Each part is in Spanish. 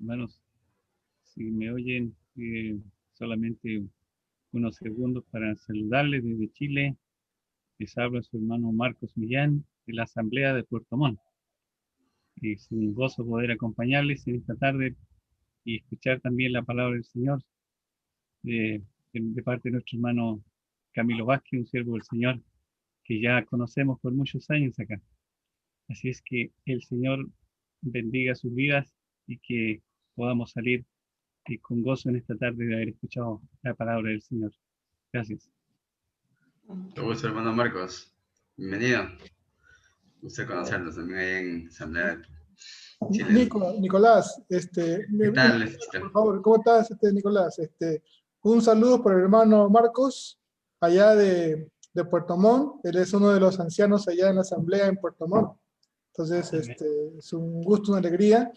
Hermanos, si me oyen, solamente unos segundos para saludarles desde Chile. Les habla su hermano Marcos Millán de la Asamblea de Puerto Montt. Es un gozo poder acompañarles en esta tarde y escuchar también la palabra del Señor de parte de nuestro hermano Camilo Vázquez, un siervo del Señor que ya conocemos por muchos años acá. Así es que el Señor bendiga sus vidas y que podamos salir con gozo en esta tarde de haber escuchado la palabra del Señor. Gracias. Mucho gusto, hermano Marcos. Bienvenido. Gusto conocerlos también ahí en Asamblea de Chile. Nicolás, ¿Qué tal, por favor, ¿cómo estás, Nicolás? Un saludo por el hermano Marcos, allá de Puerto Montt. Él es uno de los ancianos allá en la Asamblea en Puerto Montt. Entonces, es un gusto, una alegría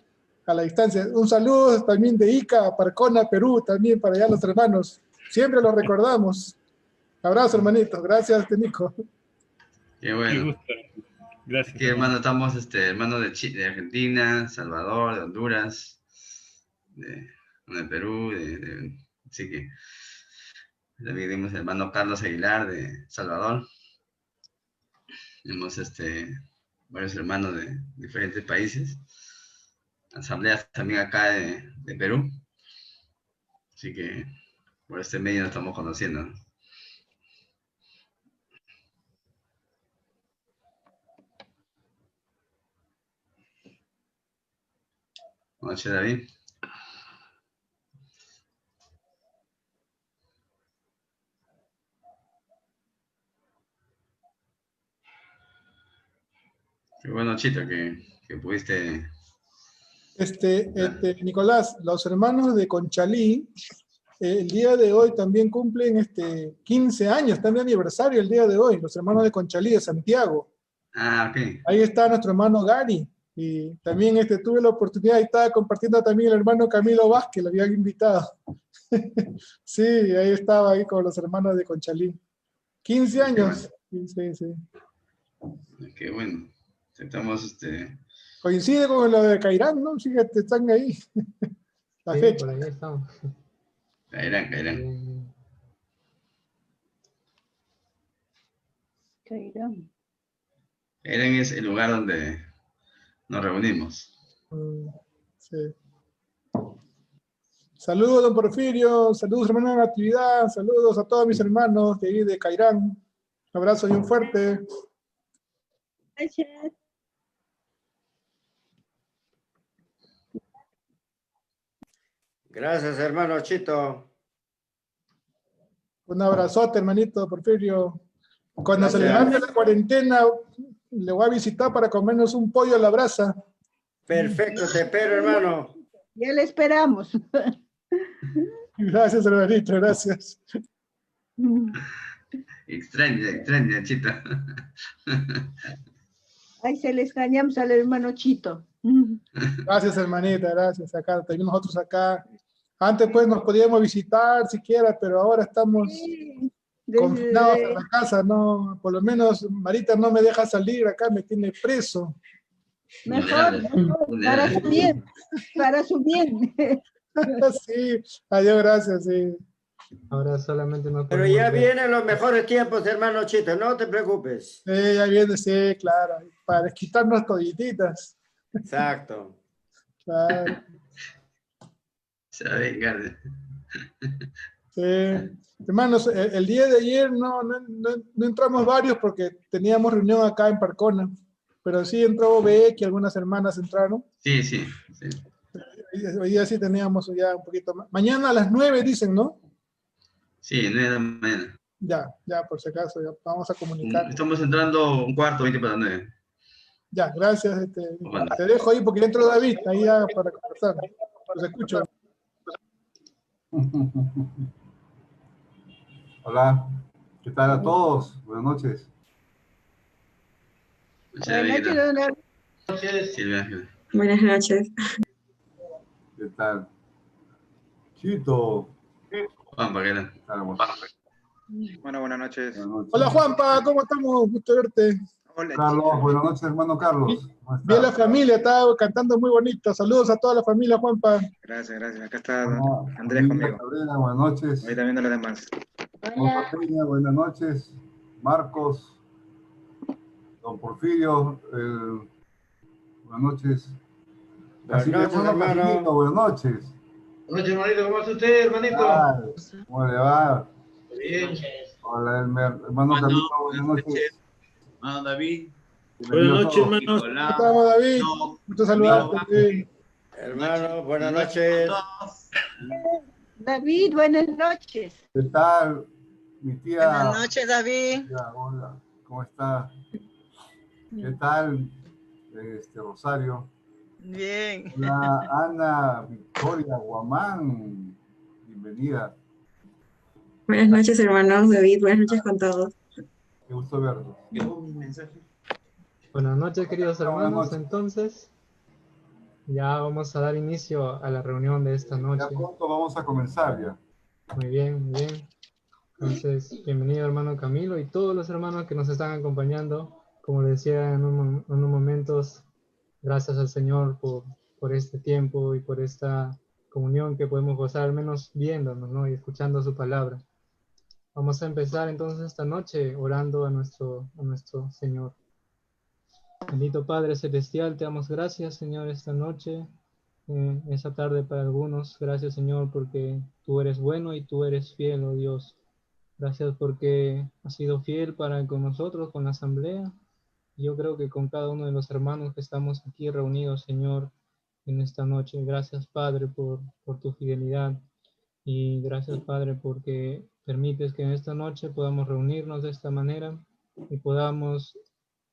a la distancia. Un saludo también de Ica, Parcona, Perú, también para allá los hermanos. Siempre los recordamos. Abrazo, hermanito. Gracias, Nico. Qué bueno. Qué gusto. Gracias. Aquí, hermano, estamos hermano de Argentina, Salvador, de Honduras, de Perú, así que también tenemos el hermano Carlos Aguilar de Salvador. Tenemos varios hermanos de diferentes países, asambleas también acá de Perú, así que por este medio nos estamos conociendo. Buenas noches, David. Qué bueno, Chito, que pudiste... Nicolás, los hermanos de Conchalí, el día de hoy también cumplen 15 años, también aniversario el día de hoy, los hermanos de Conchalí de Santiago. Ah, ok. Ahí está nuestro hermano Gary, y también tuve la oportunidad y estaba compartiendo también el hermano Camilo Vázquez, lo habían invitado. Sí, ahí estaba ahí con los hermanos de Conchalí. 15 años. Bueno. Sí. Qué bueno. Estamos, Coincide con lo de Cairán, ¿no? Fíjate, están ahí. La sí, fecha. por ahí estamos. Cairán. Cairán. Cairán es el lugar donde nos reunimos. Sí. Saludos, don Porfirio, saludos, hermano de Natividad, saludos a todos mis hermanos de ahí de Cairán. Un abrazo y un fuerte. Gracias. Gracias, hermano Chito. Un abrazote, hermanito Porfirio. Cuando se Gracias. levante la cuarentena, le voy a visitar para comernos un pollo a la brasa. Perfecto, te espero, hermano. Ya le esperamos. Gracias, hermanito, gracias. Extraña, Chito. Ay, se le extrañamos al hermano Chito. Gracias, hermanita, gracias. Acá, también nosotros acá. Antes pues nos podíamos visitar siquiera, pero ahora estamos confinados en la casa, ¿no? Por lo menos Marita no me deja salir, acá me tiene preso. Mejor, para su bien, para su bien. Sí, adiós, gracias, sí. Ahora solamente nos Pero ya vienen los mejores tiempos, hermano Chito, no te preocupes. Sí, ya viene, sí, claro, para desquitarnos todititas. Exacto. Claro. Se va a vengar. Sí. Hermanos, el día de ayer no entramos varios porque teníamos reunión acá en Parcona, pero sí entró Beck y algunas hermanas entraron. Sí. Hoy día sí teníamos ya un poquito más. Mañana a las 9 dicen, ¿no? Sí, 9 de la mañana. Ya, por si acaso, ya vamos a comunicar. Estamos entrando un cuarto, 20 para 9. Ya, gracias. Bueno. Te dejo ahí porque entró David, ahí ya para conversar. Los escucho. Hola, ¿qué tal a todos? Buenas noches. Buenas noches, Silvia. Buenas noches. ¿Qué tal? Chito. Juan Bueno, buenas noches. Hola Juanpa, ¿cómo estamos? Gusto verte. Hola, Carlos, chicos. buenas noches, hermano Carlos. ¿Cómo Bien la estás? familia, estaba cantando muy bonito. Saludos a toda la familia, Juanpa. Gracias, gracias. Acá está Andrés Familia conmigo. Cabrera, buenas noches. Ahorita viendo los demás. Rosa Peña, buenas noches. Marcos, don Porfirio, buenas noches. Buenas noches, Casimiro, hermano. buenas noches. Buenas noches, hermanito. ¿Cómo está usted, hermanito? ¿Cómo le va? Bien. Hola, hermano Camilo, buenas noches. Hermano David. Bienvenido Buenas a noches, todos. hermano. ¿Cómo estamos, David? Mucho saludarte. Hermano, buenas noches. David, buenas noches. ¿Qué tal, mi tía? Buenas noches, David. Tía, hola, ¿cómo está? ¿Qué tal, Rosario? Bien. Hola, Ana Victoria Guamán, bienvenida. Buenas noches, hermanos David. Buenas noches con todos. Qué gusto verlos. Buenas noches, queridos Buenas hermanos. noches. Entonces, ya vamos a dar inicio a la reunión de esta noche. Ya pronto vamos a comenzar ya. Muy bien, muy bien. Entonces, bienvenido, hermano Camilo, y todos los hermanos que nos están acompañando. Como le decía en unos momentos, gracias al Señor por este tiempo y por esta comunión que podemos gozar, al menos viéndonos, ¿no? Y escuchando su palabra. Vamos a empezar entonces esta noche orando a nuestro Señor. Bendito Padre Celestial, te damos gracias, Señor, esta noche, esta tarde para algunos. Gracias, Señor, porque tú eres bueno y tú eres fiel, oh Dios. Gracias porque has sido fiel para con nosotros, con la asamblea. Yo creo que con cada uno de los hermanos que estamos aquí reunidos, Señor, en esta noche. Gracias, Padre, por tu fidelidad. Y gracias, Padre, porque permites que en esta noche podamos reunirnos de esta manera y podamos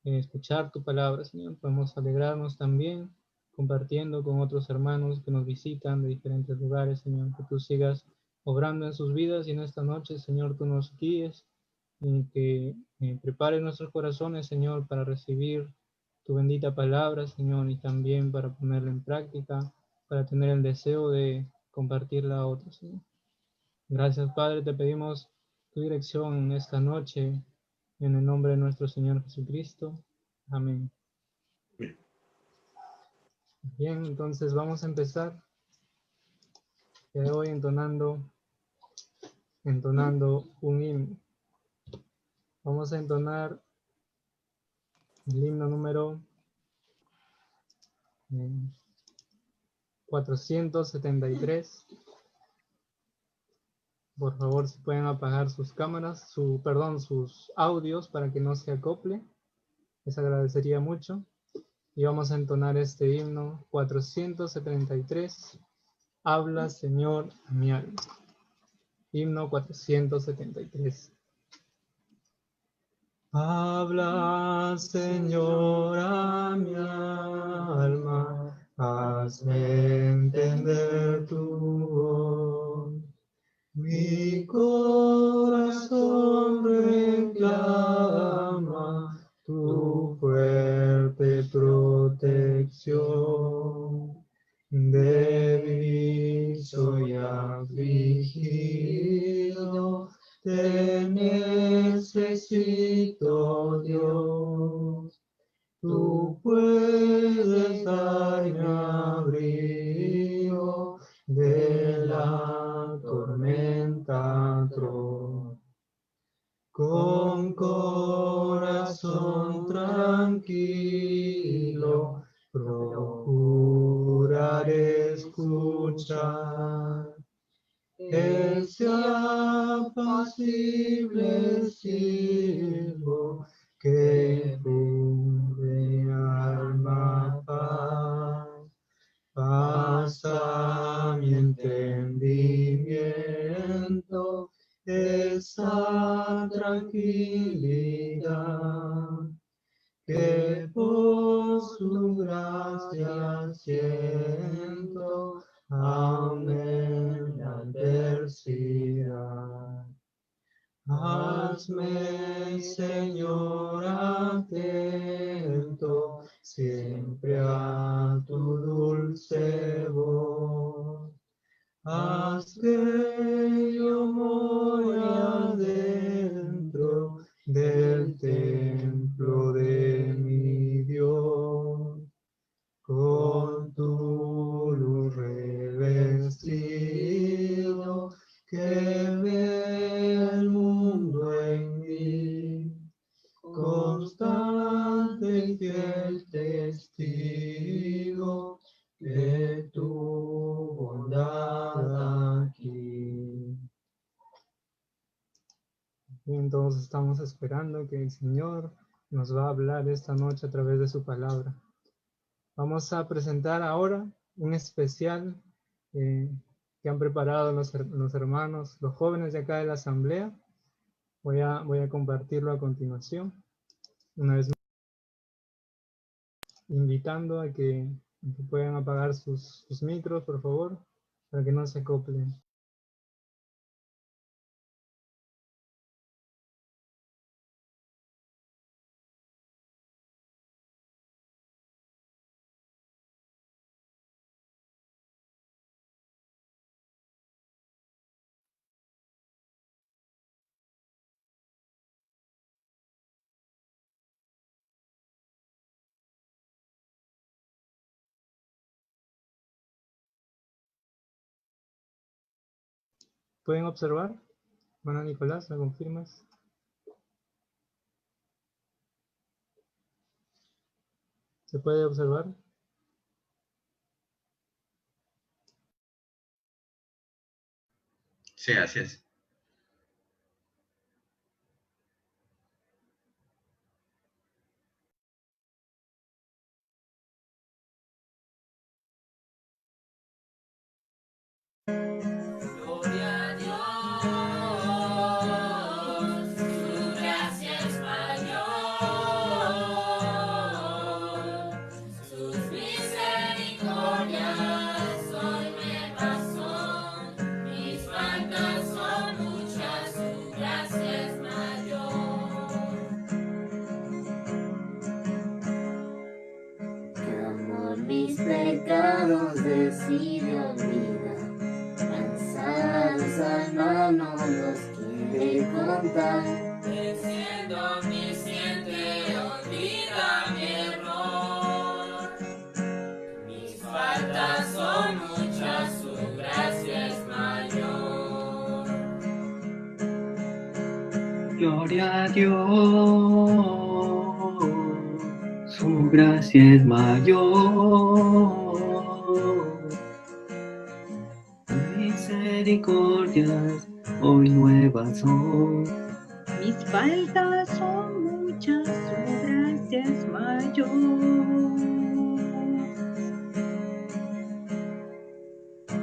escuchar tu palabra, Señor. Podemos alegrarnos también compartiendo con otros hermanos que nos visitan de diferentes lugares, Señor. Que tú sigas obrando en sus vidas y en esta noche, Señor, tú nos guíes y que prepare nuestros corazones, Señor, para recibir tu bendita palabra, Señor, y también para ponerla en práctica, para tener el deseo de compartirla a otros, Señor. Gracias, Padre, te pedimos tu dirección en esta noche, en el nombre de nuestro Señor Jesucristo. Amén. Bien, entonces vamos a empezar. Hoy entonando un himno. Vamos a entonar el himno número 473. Por favor, si pueden apagar sus cámaras, sus audios para que no se acople. Les agradecería mucho. Y vamos a entonar este himno 473. Habla, Señor, a mi alma. Himno 473. Habla, Señor, a mi alma, hazme entender tu voz. Mi corazón reclama tu fuerte protección. Débil soy afligido, te necesito, Dios. Tú puedes darme abrigo de la tormenta atroz. Con corazón tranquilo, procuraré escuchar. Que sea apacible sirvo, que funde alma paz. Pasa mi entendimiento esa tranquilidad, que por su gracia siento aún en la adversidad. Hazme, Señor, atento siempre a tu dulce voz. Haz que yo more adentro del templo de estamos esperando que el Señor nos va a hablar esta noche a través de su palabra. Vamos a presentar ahora un especial que han preparado los hermanos, los jóvenes de acá de la asamblea. Voy a compartirlo a continuación. Una vez más, invitando a que puedan apagar sus micros, por favor, para que no se acoplen. ¿Pueden observar? Bueno, Nicolás, ¿me confirmas? ¿Se puede observar? Sí, así es. Gloria a Dios, su gracia es mayor, sus misericordias hoy nuevas son, mis faltas son muchas, su gracia es mayor. Que amor mis pecados decide olvidar. Cansados hermanos los quiere contar. Venciendo omnisciente olvida mi error. Mis faltas son muchas, su gracia es mayor. Gloria a Dios, su gracia es mayor. Misericordias hoy nuevas son. Mis faltas son muchas, su gracia es mayor.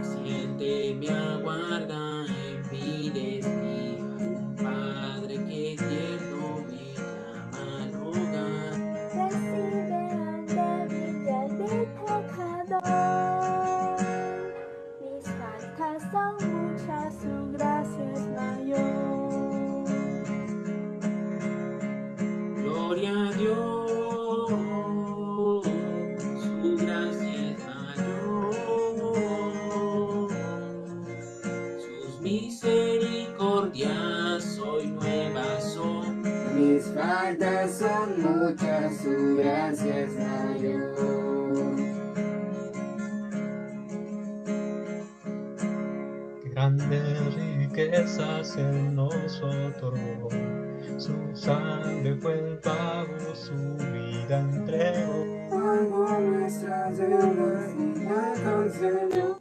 Siente me aguarda en mi desvía, un padre que tierno me llama al hogar. Recibe al débil y al pecador. Mis faltas son muchas, su gracia es mayor. Gloria a Dios, su gracia es mayor. Sus misericordias hoy nuevas son. Mis faltas son muchas, su gracia es mayor. Grandes riquezas Él nos otorgó, su sangre fue el pago, su vida entregó. Pagó nuestras deudas y la canceló.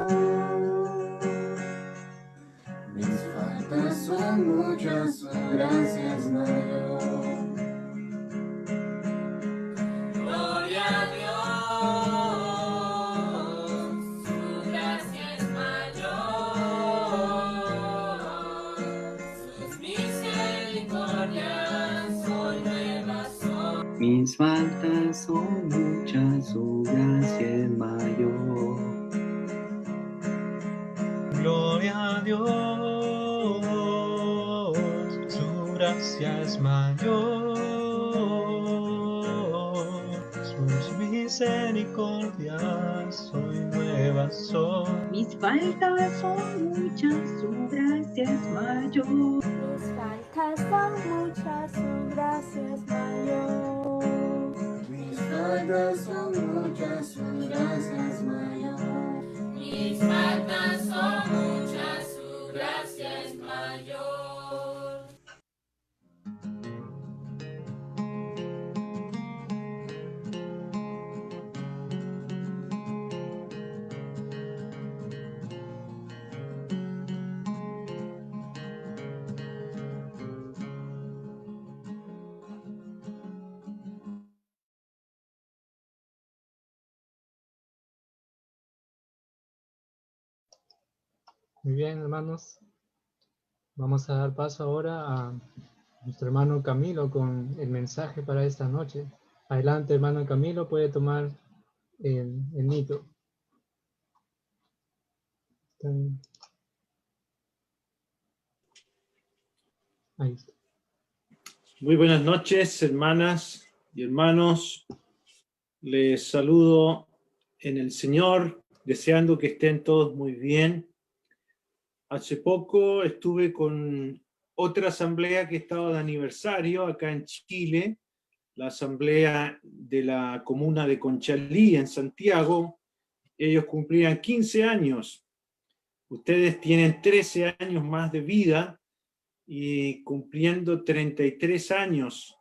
Mis faltas son muchas, su gracia es mayor. Gloria a Dios, su gracia es mayor. Sus misericordias hoy nuevas son. Mis faltas son muchas, su gracia es mayor. Gloria a Dios, su gracia es mayor. Sus misericordias hoy nuevas son. Mis faltas son muchas, su gracia es mayor. Mis faltas son muchas, su gracia es mayor. Mis faltas son muchas, su gracia es mayor. Mis faltas son muchas, su gracia es mayor. Muy bien, hermanos. Vamos a dar paso ahora a nuestro hermano Camilo con el mensaje para esta noche. Adelante, hermano Camilo, puede tomar el micro. Está bien. Ahí está. Muy buenas noches, hermanas y hermanos. Les saludo en el Señor, deseando que estén todos muy bien. Hace poco estuve con otra asamblea que estaba de aniversario acá en Chile, la asamblea de la comuna de Conchalí en Santiago. Ellos cumplían 15 años. Ustedes tienen 13 años más de vida y cumpliendo 33 años.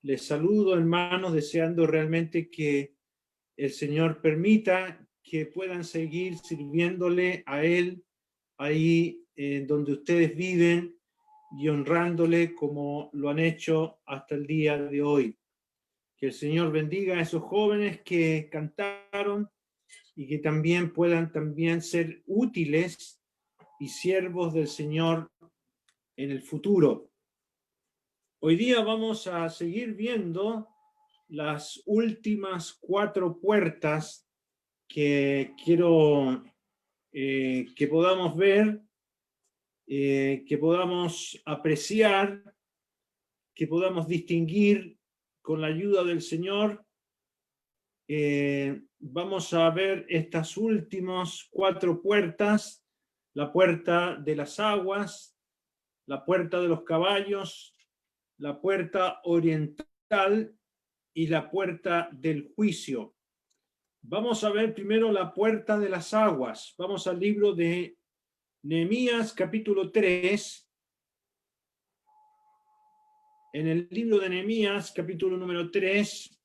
Les saludo, hermanos, deseando realmente que el Señor permita que puedan seguir sirviéndole a Él ahí donde ustedes viven y honrándole como lo han hecho hasta el día de hoy. Que el Señor bendiga a esos jóvenes que cantaron y que también puedan ser útiles y siervos del Señor en el futuro. Hoy día vamos a seguir viendo las últimas 4 puertas que quiero que podamos ver, que podamos apreciar, que podamos distinguir con la ayuda del Señor. Vamos a ver estas últimas 4 puertas: la puerta de las aguas, la puerta de los caballos, la puerta oriental y la puerta del juicio. Vamos a ver primero la puerta de las aguas. Vamos al libro de Nehemías, capítulo 3. En el libro de Nehemías, capítulo número 3,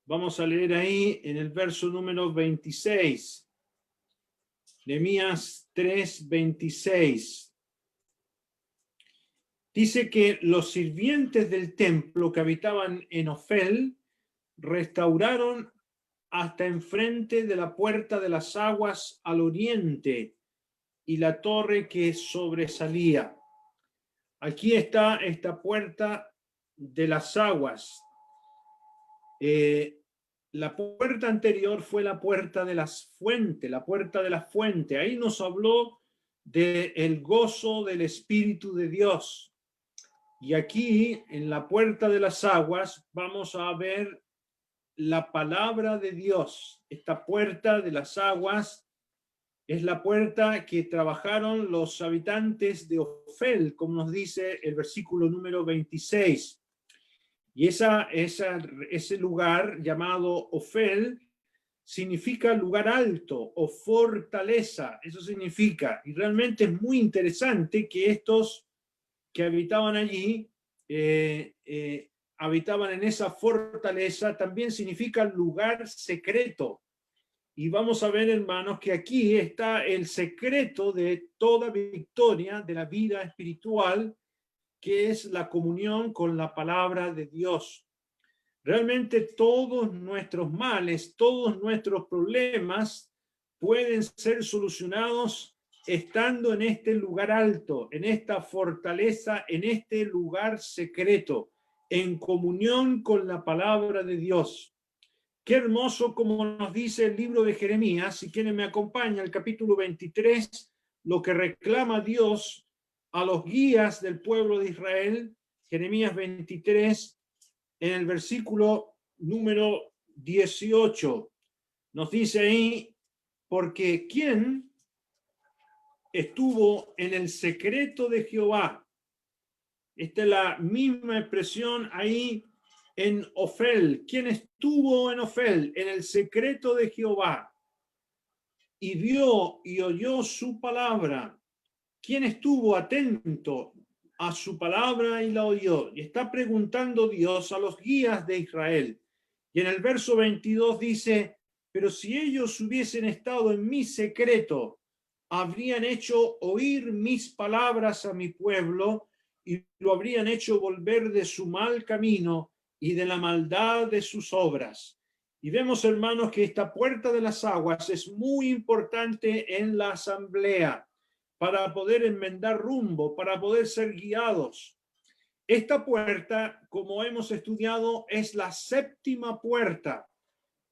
vamos a leer ahí en el verso número 26. Nehemías 3, 26. Dice que los sirvientes del templo que habitaban en Ofel restauraron hasta enfrente de la puerta de las aguas al oriente y la torre que sobresalía. Aquí está esta puerta de las aguas. La puerta anterior fue la puerta de las fuentes, la puerta de la fuente. Ahí nos habló del gozo del Espíritu de Dios. Y aquí, en la puerta de las aguas, vamos a ver la palabra de Dios. Esta puerta de las aguas es la puerta que trabajaron los habitantes de Ofel, como nos dice el versículo número 26. Y ese lugar llamado Ofel significa lugar alto o fortaleza. Eso significa. Y realmente es muy interesante que estos que habitaban allí, habitaban en esa fortaleza, también significa lugar secreto. Y vamos a ver, hermanos, que aquí está el secreto de toda victoria de la vida espiritual, que es la comunión con la palabra de Dios. Realmente todos nuestros males, todos nuestros problemas pueden ser solucionados estando en este lugar alto, en esta fortaleza, en este lugar secreto, en comunión con la palabra de Dios. Qué hermoso, como nos dice el libro de Jeremías, si quienes me acompañan, el capítulo 23, lo que reclama Dios a los guías del pueblo de Israel. Jeremías 23, en el versículo número 18, nos dice ahí: porque ¿quién estuvo en el secreto de Jehová? Esta es la misma expresión ahí en Ofel. ¿Quién estuvo en Ofel? En el secreto de Jehová. Y vio y oyó su palabra. ¿Quién estuvo atento a su palabra y la oyó? Y está preguntando Dios a los guías de Israel. Y en el verso 22 dice: pero si ellos hubiesen estado en mi secreto, habrían hecho oír mis palabras a mi pueblo y lo habrían hecho volver de su mal camino y de la maldad de sus obras. Y vemos, hermanos, que esta puerta de las aguas es muy importante en la asamblea para poder enmendar rumbo, para poder ser guiados. Esta puerta, como hemos estudiado, es la séptima puerta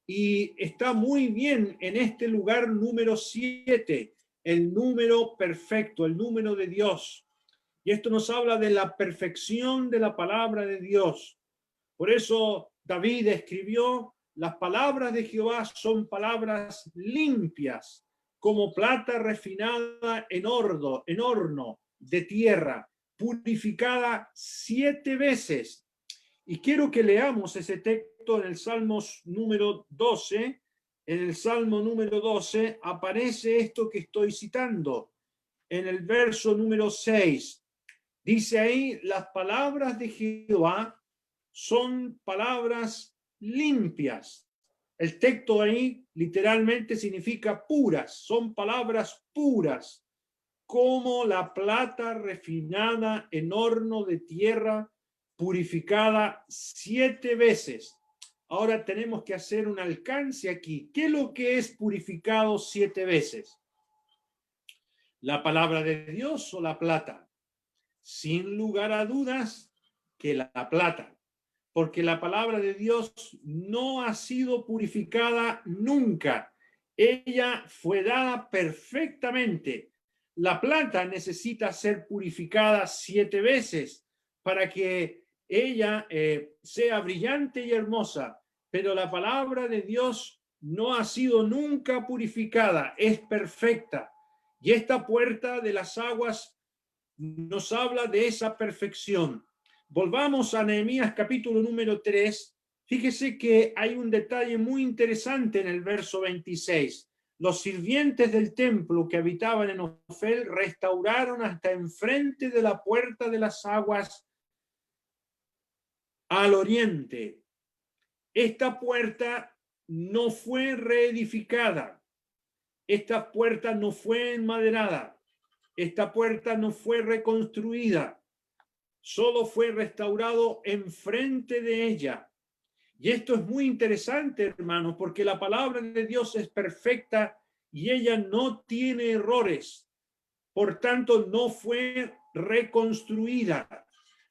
y está muy bien en este lugar número 7, el número perfecto, el número de Dios. Y esto nos habla de la perfección de la palabra de Dios. Por eso David escribió: las palabras de Jehová son palabras limpias, como plata refinada en horno de tierra, purificada 7 veces. Y quiero que leamos ese texto en el Salmo número 12. En el Salmo número 12 aparece esto que estoy citando. En el verso número 6, dice ahí: las palabras de Jehová son palabras limpias. El texto ahí literalmente significa puras, son palabras puras, como la plata refinada en horno de tierra, purificada 7 veces. Ahora tenemos que hacer un alcance aquí. ¿Qué es lo que es purificado 7 veces? ¿La palabra de Dios o la plata? Sin lugar a dudas que la plata. Porque la palabra de Dios no ha sido purificada nunca. Ella fue dada perfectamente. La plata necesita ser purificada 7 veces para que ella sea brillante y hermosa. Pero la palabra de Dios no ha sido nunca purificada, es perfecta. Y esta puerta de las aguas nos habla de esa perfección. Volvamos a Nehemías capítulo número 3. Fíjese que hay un detalle muy interesante en el verso 26. Los sirvientes del templo que habitaban en Ofel restauraron hasta enfrente de la puerta de las aguas al oriente. Esta puerta no fue reedificada. Esta puerta no fue enmaderada. Esta puerta no fue reconstruida. Solo fue restaurado enfrente de ella. Y esto es muy interesante, hermanos, porque la palabra de Dios es perfecta y ella no tiene errores. Por tanto, no fue reconstruida.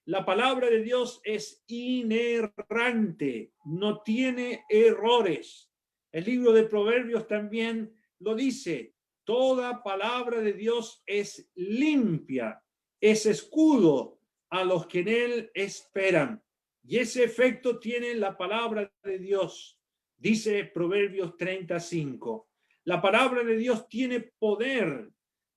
La palabra de Dios es inerrante, no tiene errores. El libro de Proverbios también lo dice. Toda palabra de Dios es limpia, es escudo a los que en él esperan. Y ese efecto tiene la palabra de Dios. Dice Proverbios 35. La palabra de Dios tiene poder,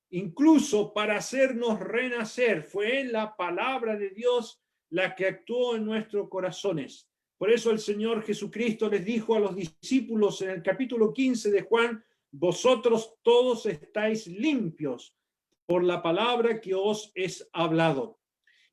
incluso para hacernos renacer. Fue la palabra de Dios la que actuó en nuestros corazones. Por eso el Señor Jesucristo les dijo a los discípulos en el capítulo 15 de Juan: vosotros todos estáis limpios por la palabra que os es hablado.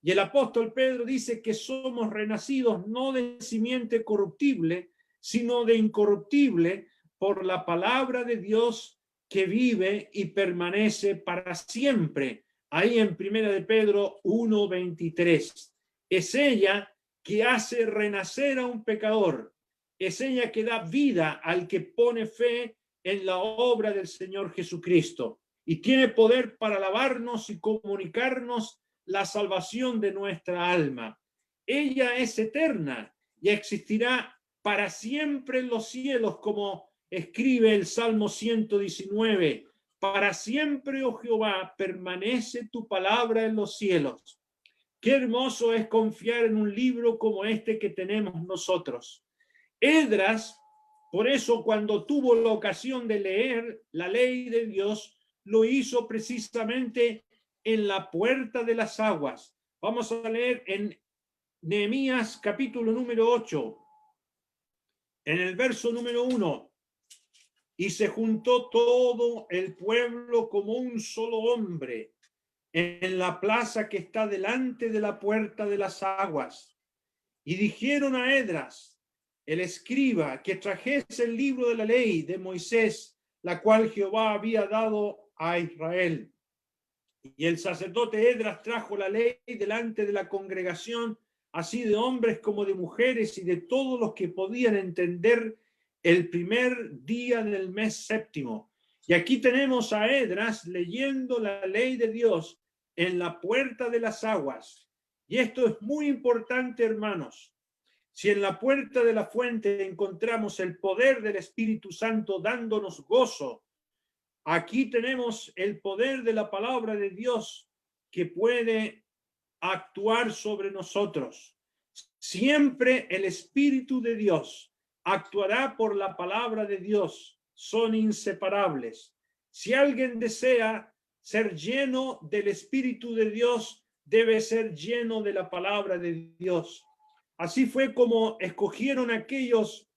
Y el apóstol Pedro dice que somos renacidos no de simiente corruptible, sino de incorruptible, por la palabra de Dios que vive y permanece para siempre. Ahí en 1 de Pedro 1:23. Es ella que hace renacer a un pecador. Es ella que da vida al que pone fe en la obra del Señor Jesucristo. Y tiene poder para lavarnos y comunicarnos la salvación de nuestra alma. Ella es eterna y existirá para siempre en los cielos, como escribe el Salmo 119. Para siempre, oh Jehová, permanece tu palabra en los cielos. Qué hermoso es confiar en un libro como este que tenemos nosotros. Esdras, por eso, cuando tuvo la ocasión de leer la ley de Dios, lo hizo precisamente en la puerta de las aguas. Vamos a leer en Nehemías capítulo número 8, en el verso número 1. Y se juntó todo el pueblo como un solo hombre en la plaza que está delante de la puerta de las aguas. Y dijeron a Esdras, el escriba, que trajese el libro de la ley de Moisés, la cual Jehová había dado a Israel. Y el sacerdote Esdras trajo la ley delante de la congregación, así de hombres como de mujeres y de todos los que podían entender el primer día del mes séptimo. Y aquí tenemos a Esdras leyendo la ley de Dios en la puerta de las aguas. Y esto es muy importante, hermanos. Si en la puerta de la fuente encontramos el poder del Espíritu Santo dándonos gozo, aquí tenemos el poder de la palabra de Dios que puede actuar sobre nosotros. Siempre el Espíritu de Dios actuará por la palabra de Dios. Son inseparables. Si alguien desea ser lleno del Espíritu de Dios, debe ser lleno de la palabra de Dios. Así fue como escogieron aquellos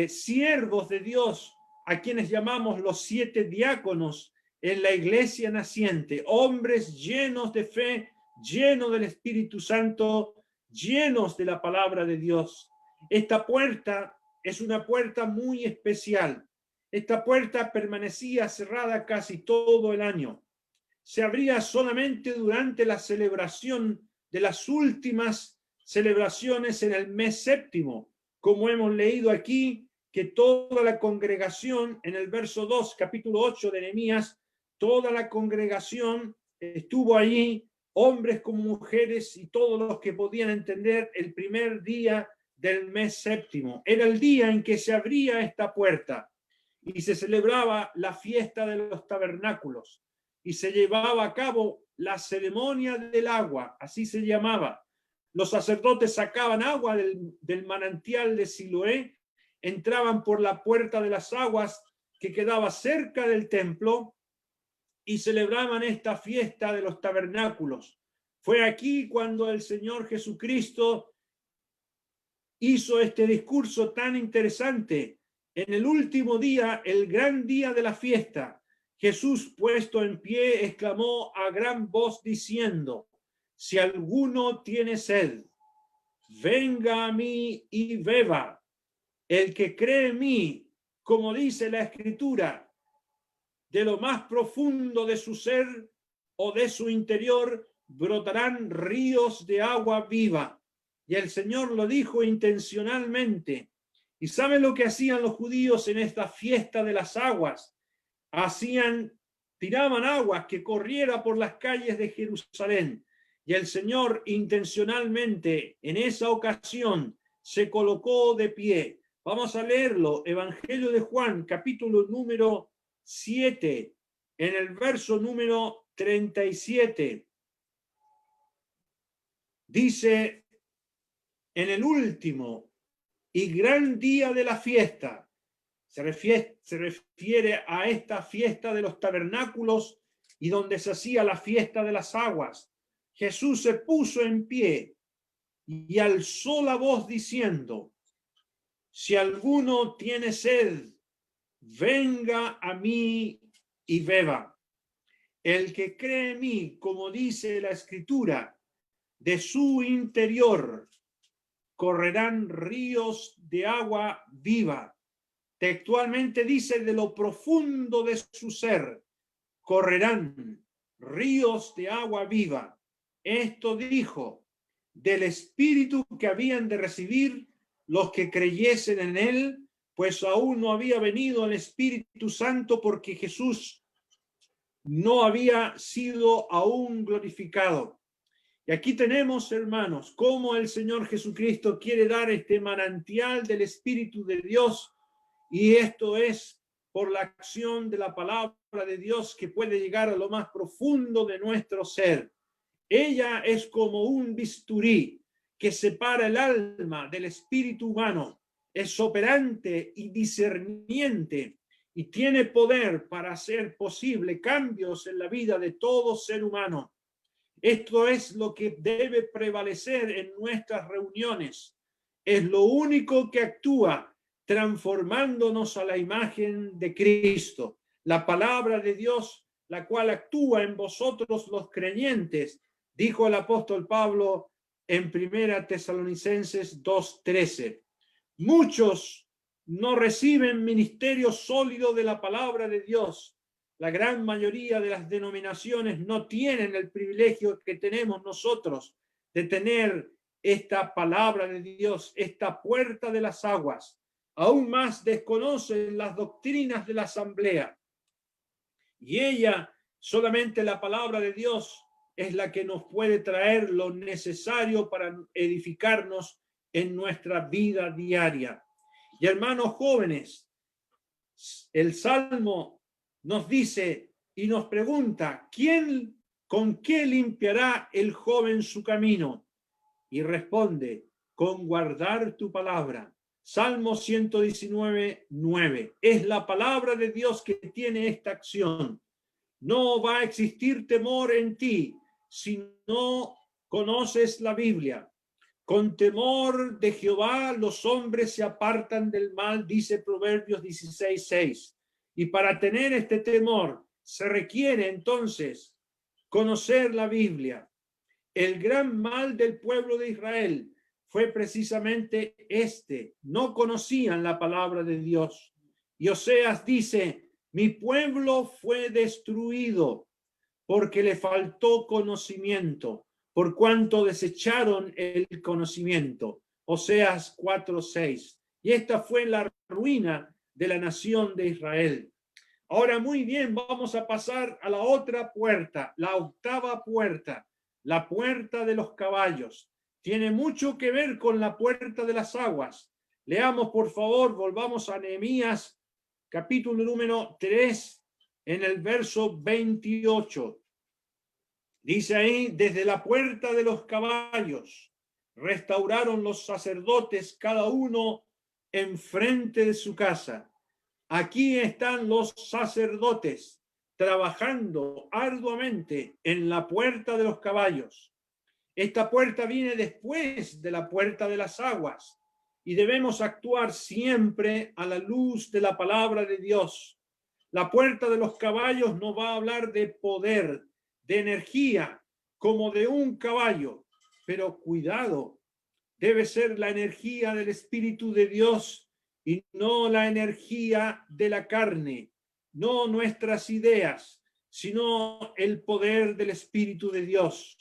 siervos de Dios, a quienes llamamos los 7 diáconos en la iglesia naciente, hombres llenos de fe, llenos del Espíritu Santo, llenos de la palabra de Dios. Esta puerta es una puerta muy especial. Esta puerta permanecía cerrada casi todo el año. Se abría solamente durante la celebración de las últimas celebraciones en el mes séptimo, como hemos leído aquí, que toda la congregación, en el verso 2, capítulo 8 de Nehemías, toda la congregación estuvo allí, hombres como mujeres y todos los que podían entender, el primer día del mes séptimo. Era el día en que se abría esta puerta y se celebraba la fiesta de los tabernáculos y se llevaba a cabo la ceremonia del agua, así se llamaba. Los sacerdotes sacaban agua del manantial de Siloé, entraban por la puerta de las aguas que quedaba cerca del templo y celebraban esta fiesta de los tabernáculos. Fue aquí cuando el Señor Jesucristo hizo este discurso tan interesante. En el último día, el gran día de la fiesta, Jesús, puesto en pie, exclamó a gran voz diciendo: si alguno tiene sed, venga a mí y beba. El que cree en mí, como dice la Escritura, de lo más profundo de su ser o de su interior brotarán ríos de agua viva. Y el Señor lo dijo intencionalmente. ¿Y saben lo que hacían los judíos en esta fiesta de las aguas? Tiraban aguas que corriera por las calles de Jerusalén. Y el Señor intencionalmente en esa ocasión se colocó de pie. Vamos a leerlo, Evangelio de Juan, capítulo número 7, en el verso número 37. Dice, en el último y gran día de la fiesta, se refiere a esta fiesta de los tabernáculos y donde se hacía la fiesta de las aguas. Jesús se puso en pie y alzó la voz diciendo: si alguno tiene sed, venga a mí y beba. El que cree en mí, como dice la Escritura, de su interior correrán ríos de agua viva. Textualmente dice: de lo profundo de su ser correrán ríos de agua viva. Esto dijo del Espíritu que habían de recibir los que creyesen en él, pues aún no había venido el Espíritu Santo porque Jesús no había sido aún glorificado. Y aquí tenemos, hermanos, cómo el Señor Jesucristo quiere dar este manantial del Espíritu de Dios, y esto es por la acción de la palabra de Dios que puede llegar a lo más profundo de nuestro ser. Ella es como un bisturí que separa el alma del espíritu humano, es operante y discerniente y tiene poder para hacer posible cambios en la vida de todo ser humano. Esto es lo que debe prevalecer en nuestras reuniones. Es lo único que actúa transformándonos a la imagen de Cristo. La palabra de Dios, la cual actúa en vosotros los creyentes, dijo el apóstol Pablo en 1 Tesalonicenses 2:13. Muchos no reciben ministerio sólido de la palabra de Dios. La gran mayoría de las denominaciones no tienen el privilegio que tenemos nosotros de tener esta palabra de Dios, esta puerta de las aguas. aún más desconocen las doctrinas de la asamblea. Y ella, solamente la palabra de Dios, es la que nos puede traer lo necesario para edificarnos en nuestra vida diaria. Y hermanos jóvenes, el Salmo nos dice y nos pregunta, ¿con qué limpiará el joven su camino? Y responde, con guardar tu palabra. Salmo 119, 9. Es la palabra de Dios que tiene esta acción. No va a existir temor en ti si no conoces la Biblia. Con temor de Jehová los hombres se apartan del mal, dice Proverbios 16, 6. Y para tener este temor se requiere entonces conocer la Biblia. El gran mal del pueblo de Israel fue precisamente este. No conocían la palabra de Dios. Y Oseas dice, mi pueblo fue destruido porque le faltó conocimiento, por cuanto desecharon el conocimiento. Oseas 4:6. Y esta fue la ruina de la nación de Israel. Ahora muy bien, vamos a pasar a la otra puerta, la octava puerta, la puerta de los caballos. Tiene mucho que ver con la puerta de las aguas. Leamos, por favor, volvamos a Nehemías, capítulo número 3, en el verso 28. Dice ahí, desde la puerta de los caballos restauraron los sacerdotes cada uno enfrente de su casa. Aquí están los sacerdotes trabajando arduamente en la puerta de los caballos. Esta puerta viene después de la puerta de las aguas y debemos actuar siempre a la luz de la palabra de Dios. La puerta de los caballos nos va a hablar de poder, de energía, como de un caballo, pero cuidado, debe ser la energía del Espíritu de Dios y no la energía de la carne, no nuestras ideas, sino el poder del Espíritu de Dios.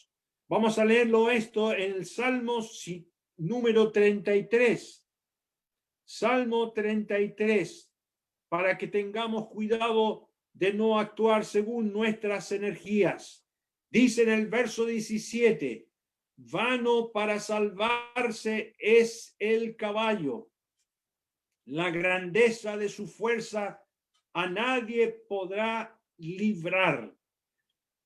Vamos a leerlo esto en el Salmo número 33. Salmo 33, para que tengamos cuidado de no actuar según nuestras energías. Dice en el verso 17, vano para salvarse es el caballo, la grandeza de su fuerza a nadie podrá librar.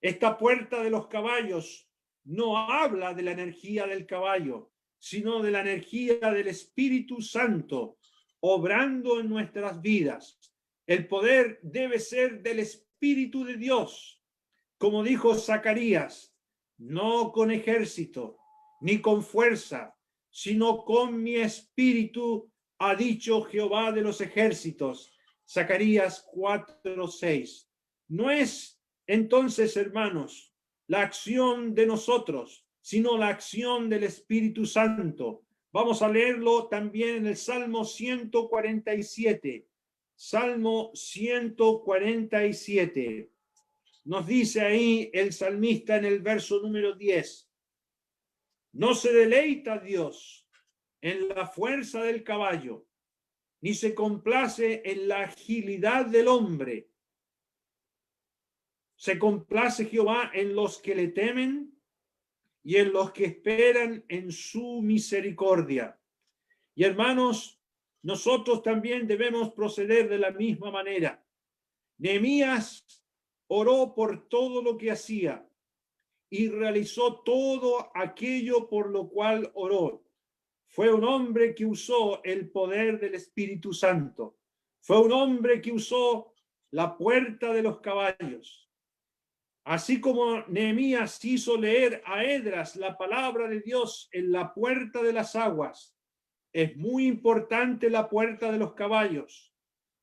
Esta puerta de los caballos no habla de la energía del caballo, sino de la energía del Espíritu Santo obrando en nuestras vidas. El poder debe ser del Espíritu de Dios, como dijo Zacarías, no con ejército ni con fuerza, sino con mi espíritu, ha dicho Jehová de los ejércitos. Zacarías 4:6. No es entonces, hermanos, la acción de nosotros, sino la acción del Espíritu Santo. Vamos a leerlo también en el Salmo 147. Salmo 147. Nos dice ahí el salmista en el verso número 10. No se deleita Dios en la fuerza del caballo, ni se complace en la agilidad del hombre. Se complace Jehová en los que le temen y en los que esperan en su misericordia. Y hermanos, nosotros también debemos proceder de la misma manera. Nehemías oró por todo lo que hacía y realizó todo aquello por lo cual oró. Fue un hombre que usó el poder del Espíritu Santo. Fue un hombre que usó la puerta de los caballos. Así como Nehemías hizo leer a Esdras la palabra de Dios en la puerta de las aguas, es muy importante la puerta de los caballos,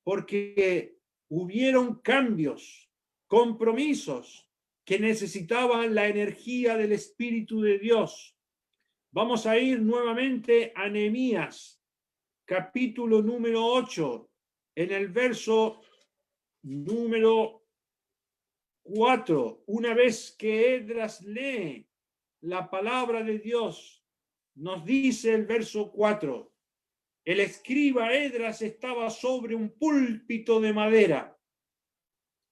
porque hubieron cambios, compromisos que necesitaban la energía del Espíritu de Dios. Vamos a ir nuevamente a Nehemías, capítulo número 8, en el verso número 4. Una vez que Esdras lee la palabra de Dios, nos dice el verso 4, El escriba Edras estaba sobre un púlpito de madera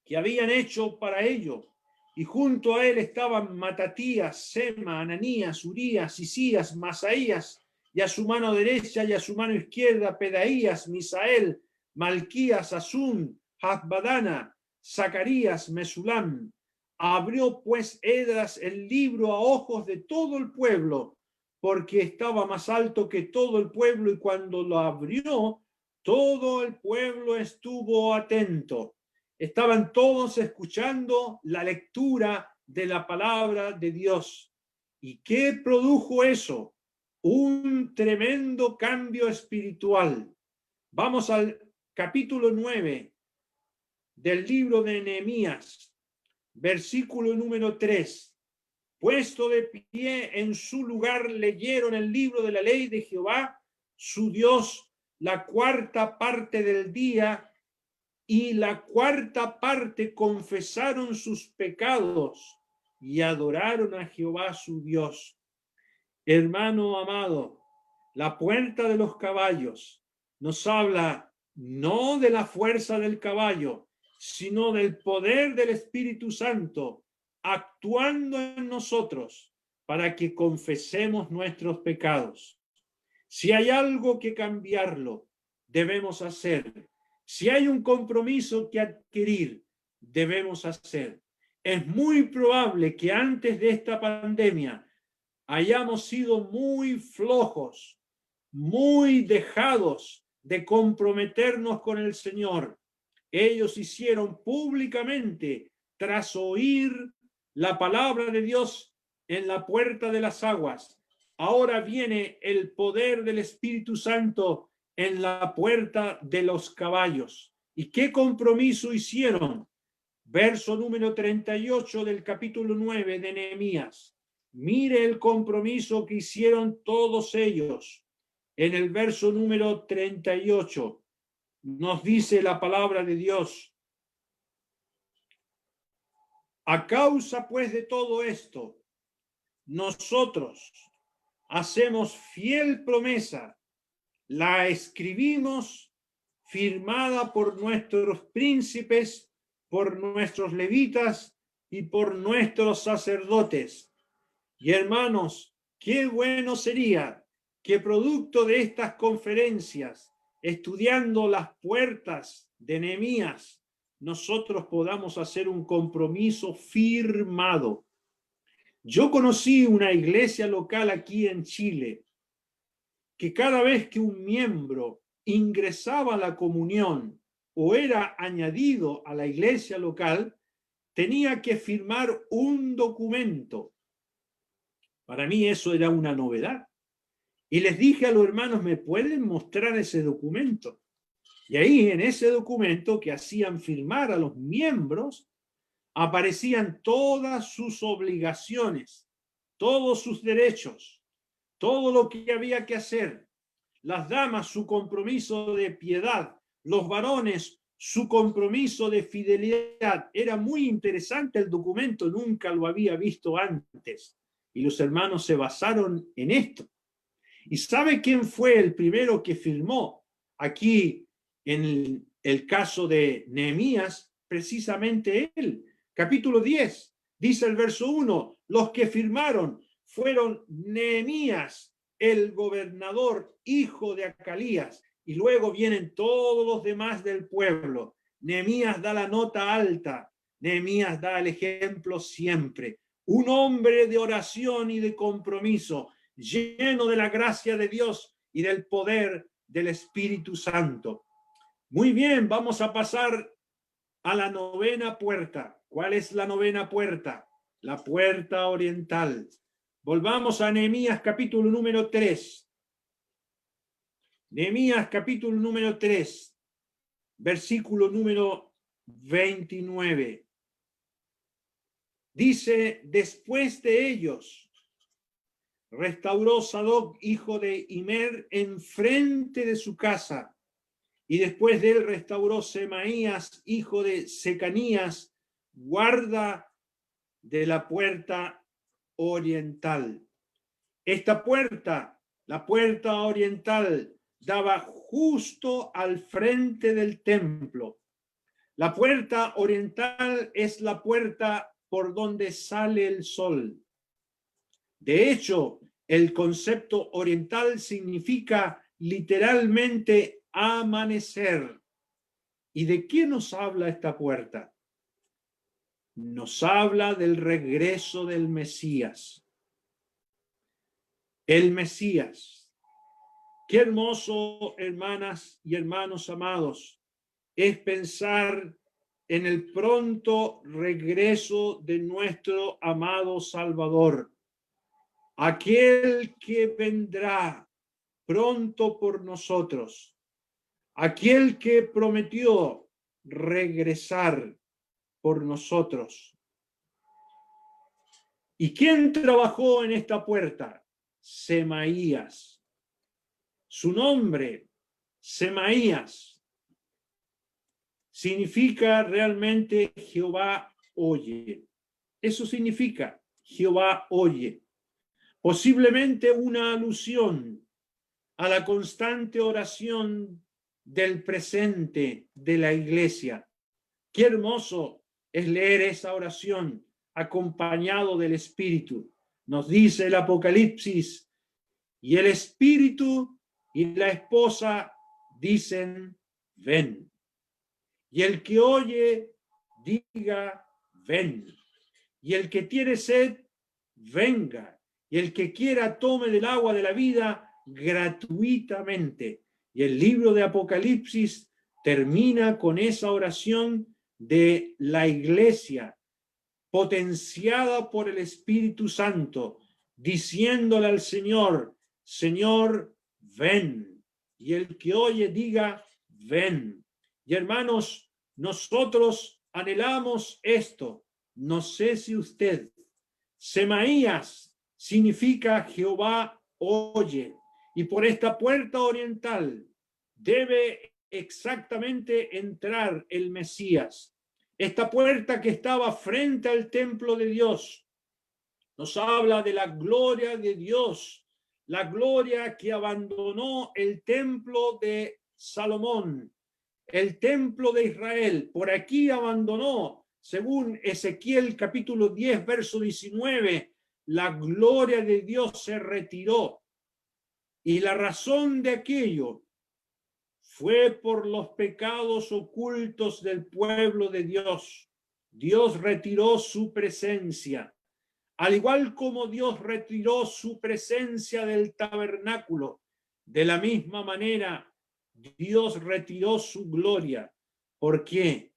que habían hecho para ello, y junto a él estaban Matatías, Sema, Ananías, Urías, Isías, Masaías, y a su mano derecha y a su mano izquierda Pedaías, Misael, Malquías, Asún, Hasbadana, Zacarías, Mesulam. Abrió pues Edras el libro a ojos de todo el pueblo, porque estaba más alto que todo el pueblo, y cuando lo abrió, todo el pueblo estuvo atento. Estaban todos escuchando la lectura de la palabra de Dios. ¿Y qué produjo eso? Un tremendo cambio espiritual. Vamos al capítulo 9 del libro de Nehemías, versículo número 3. Puesto de pie en su lugar, leyeron el libro de la ley de Jehová, su Dios, la cuarta parte del día, y la cuarta parte confesaron sus pecados y adoraron a Jehová su Dios. Hermano amado, la puerta de los caballos nos habla no de la fuerza del caballo, sino del poder del Espíritu Santo actuando en nosotros para que confesemos nuestros pecados. Si hay algo que cambiarlo, debemos hacer. Si hay un compromiso que adquirir, debemos hacer. Es muy probable que antes de esta pandemia hayamos sido muy flojos, muy dejados de comprometernos con el Señor. Ellos hicieron públicamente, tras oír la palabra de Dios en la puerta de las aguas. Ahora viene el poder del Espíritu Santo en la puerta de los caballos. ¿Y qué compromiso hicieron? Verso número 38 del capítulo 9 de Nehemías. Mire el compromiso que hicieron todos ellos. En el verso número 38 nos dice la palabra de Dios. A causa pues de todo esto, nosotros hacemos fiel promesa, la escribimos firmada por nuestros príncipes, por nuestros levitas y por nuestros sacerdotes. Y hermanos, qué bueno sería que producto de estas conferencias, estudiando las puertas de Nehemías, nosotros podamos hacer un compromiso firmado. Yo conocí una iglesia local aquí en Chile, que cada vez que un miembro ingresaba a la comunión o era añadido a la iglesia local, tenía que firmar un documento. Para mí eso era una novedad. Y les dije a los hermanos, ¿me pueden mostrar ese documento? Y ahí en ese documento que hacían firmar a los miembros, aparecían todas sus obligaciones, todos sus derechos, todo lo que había que hacer. Las damas, su compromiso de piedad, los varones, su compromiso de fidelidad. Era muy interesante el documento, nunca lo había visto antes. Y los hermanos se basaron en esto. ¿Y sabe quién fue el primero que firmó aquí en el caso de Nehemías? Precisamente él. Capítulo 10, dice el verso 1, los que firmaron fueron Nehemías, el gobernador, hijo de Acalías, y luego vienen todos los demás del pueblo. Nehemías da la nota alta, Nehemías da el ejemplo siempre. Un hombre de oración y de compromiso, lleno de la gracia de Dios y del poder del Espíritu Santo. Muy bien, vamos a pasar a la novena puerta. ¿Cuál es la novena puerta? La puerta oriental. Volvamos a Nehemías capítulo número 3. Nehemías capítulo número 3, versículo número 29. Dice, después de ellos, restauró Sadoc, hijo de Imer, enfrente de su casa, y después de él restauró Semaías, hijo de Secanías, guarda de la puerta oriental. Esta puerta, la puerta oriental, daba justo al frente del templo. La puerta oriental es la puerta por donde sale el sol. De hecho, el concepto oriental significa literalmente amanecer. ¿Y de qué nos habla esta puerta? Nos habla del regreso del Mesías. El Mesías. Qué hermoso, hermanas y hermanos amados, es pensar en el pronto regreso de nuestro amado Salvador, aquel que vendrá pronto por nosotros, aquel que prometió regresar por nosotros. ¿Y quién trabajó en esta puerta? Semaías. Su nombre, Semaías, significa realmente Jehová oye. Eso significa Jehová oye. Posiblemente una alusión a la constante oración del presente de la iglesia. Qué hermoso es leer esa oración acompañado del Espíritu. Nos dice el Apocalipsis, y el Espíritu y la esposa dicen, ven. Y el que oye, diga, ven. Y el que tiene sed, venga. Y el que quiera, tome del agua de la vida gratuitamente. Y el libro de Apocalipsis termina con esa oración de la iglesia, potenciada por el Espíritu Santo, diciéndole al Señor, Señor, ven. Y el que oye, diga, ven. Y hermanos, nosotros anhelamos esto. No sé si usted. Semaías significa Jehová oye. Y por esta puerta oriental debe exactamente entrar el Mesías. Esta puerta que estaba frente al templo de Dios nos habla de la gloria de Dios, la gloria que abandonó el templo de Salomón, el templo de Israel. Por aquí abandonó, según Ezequiel capítulo 10, verso 19, la gloria de Dios se retiró. Y la razón de aquello fue por los pecados ocultos del pueblo de Dios. Dios retiró su presencia, al igual como Dios retiró su presencia del tabernáculo. De la misma manera, Dios retiró su gloria. ¿Por qué?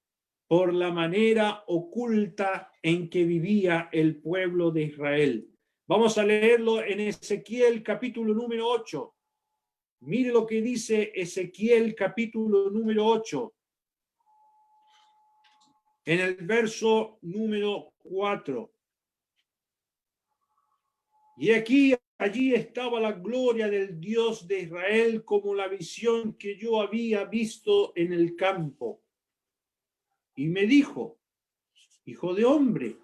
Por la manera oculta en que vivía el pueblo de Israel. Vamos a leerlo en Ezequiel capítulo número 8. Mire lo que dice Ezequiel capítulo número 8. En el verso número 4. Y allí estaba la gloria del Dios de Israel como la visión que yo había visto en el campo. Y me dijo, hijo de hombre,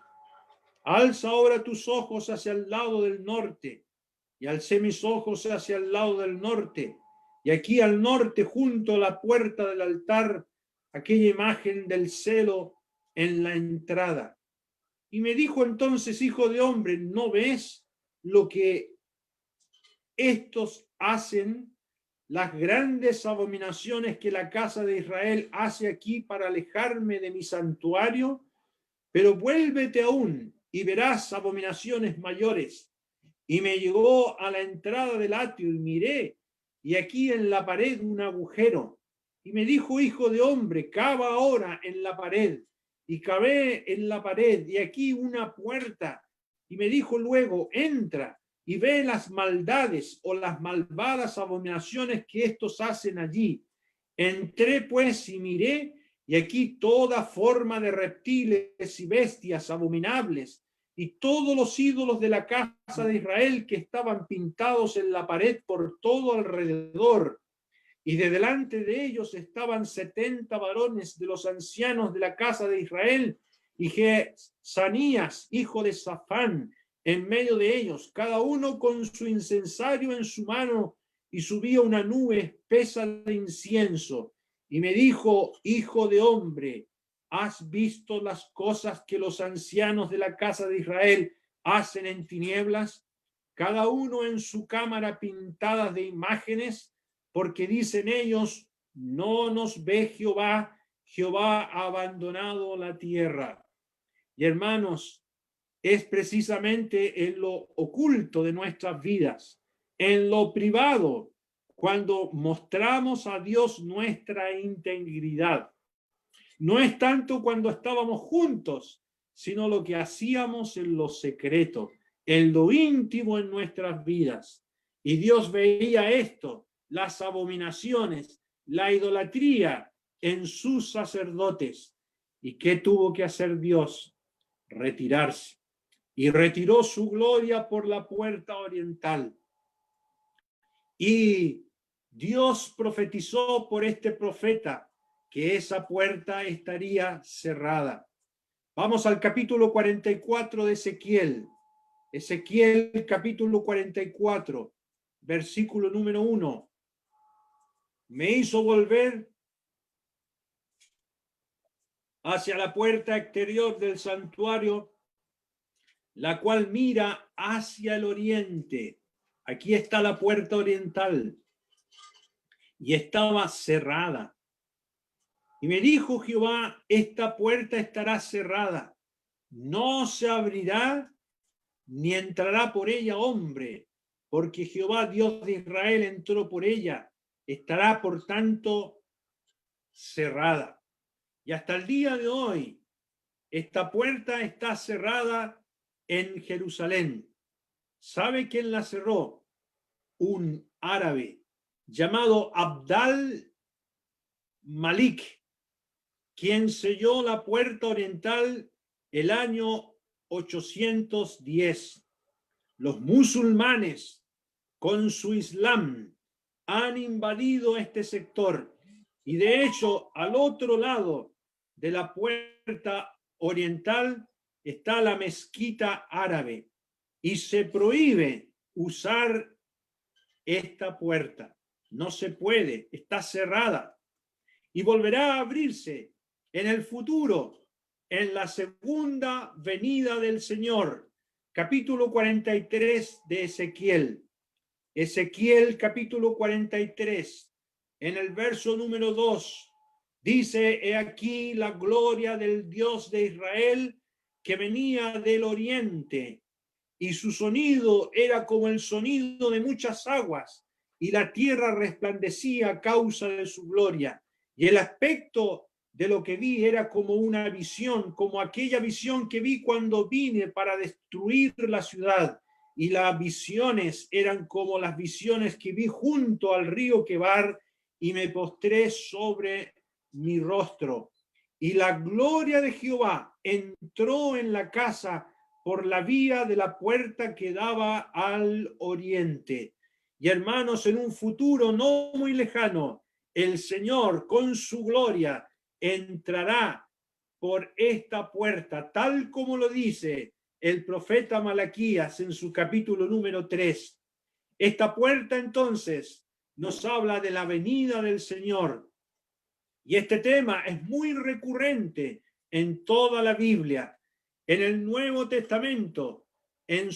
alza ahora tus ojos hacia el lado del norte. Y alcé mis ojos hacia el lado del norte. Y aquí al norte, junto a la puerta del altar, aquella imagen del celo en la entrada. Y me dijo entonces, hijo de hombre, ¿no ves lo que estos hacen? Las grandes abominaciones que la casa de Israel hace aquí para alejarme de mi santuario. Pero vuélvete aún y verás abominaciones mayores. Y me llegó a la entrada del atrio y miré, y aquí en la pared un agujero. Y me dijo, hijo de hombre, cava ahora en la pared. Y cavé en la pared, y aquí una puerta. Y me dijo luego, entra y ve las maldades o las malvadas abominaciones que estos hacen allí. Entré pues y miré, y aquí toda forma de reptiles y bestias abominables, y todos los ídolos de la casa de Israel que estaban pintados en la pared por todo alrededor. Y de delante de ellos estaban 70 varones de los ancianos de la casa de Israel, y Sanías, hijo de Safán, en medio de ellos, cada uno con su incensario en su mano, y subía una nube espesa de incienso, y me dijo: hijo de hombre, ¿has visto las cosas que los ancianos de la casa de Israel hacen en tinieblas? Cada uno en su cámara pintadas de imágenes, porque dicen ellos: no nos ve Jehová, Jehová ha abandonado la tierra. Y hermanos, es precisamente en lo oculto de nuestras vidas, en lo privado, cuando mostramos a Dios nuestra integridad. No es tanto cuando estábamos juntos, sino lo que hacíamos en lo secreto, en lo íntimo en nuestras vidas. Y Dios veía esto, las abominaciones, la idolatría en sus sacerdotes. ¿Y qué tuvo que hacer Dios? Retirarse. Y retiró su gloria por la puerta oriental. Y Dios profetizó por este profeta que esa puerta estaría cerrada. Vamos al capítulo 44 de Ezequiel. Ezequiel capítulo 44, versículo número 1. Me hizo volver hacia la puerta exterior del santuario, la cual mira hacia el oriente. Aquí está la puerta oriental. Y estaba cerrada. Y me dijo Jehová: esta puerta estará cerrada, no se abrirá ni entrará por ella hombre, porque Jehová Dios de Israel entró por ella, estará por tanto cerrada. Y hasta el día de hoy, esta puerta está cerrada en Jerusalén. ¿Sabe quién la cerró? Un árabe llamado Abdal Malik, quien selló la puerta oriental el año 810. Los musulmanes, con su Islam, han invadido este sector, y de hecho, al otro lado de la puerta oriental está la mezquita árabe, y se prohíbe usar esta puerta. No se puede, está cerrada, y volverá a abrirse en el futuro, en la segunda venida del Señor. Capítulo 43 de Ezequiel. Ezequiel capítulo 43, en el verso número 2, dice: he aquí la gloria del Dios de Israel que venía del oriente, y su sonido era como el sonido de muchas aguas, y la tierra resplandecía a causa de su gloria. Y el aspecto de lo que vi era como una visión, como aquella visión que vi cuando vine para destruir la ciudad. Y las visiones eran como las visiones que vi junto al río Quebar, y me postré sobre mi rostro. Y la gloria de Jehová entró en la casa por la vía de la puerta que daba al oriente. Y hermanos, en un futuro no muy lejano, el Señor con su gloria entrará por esta puerta, tal como lo dice el profeta Malaquías en su capítulo número 3. Esta puerta entonces nos habla de la venida del Señor. Y este tema es muy recurrente en toda la Biblia. En el Nuevo Testamento, en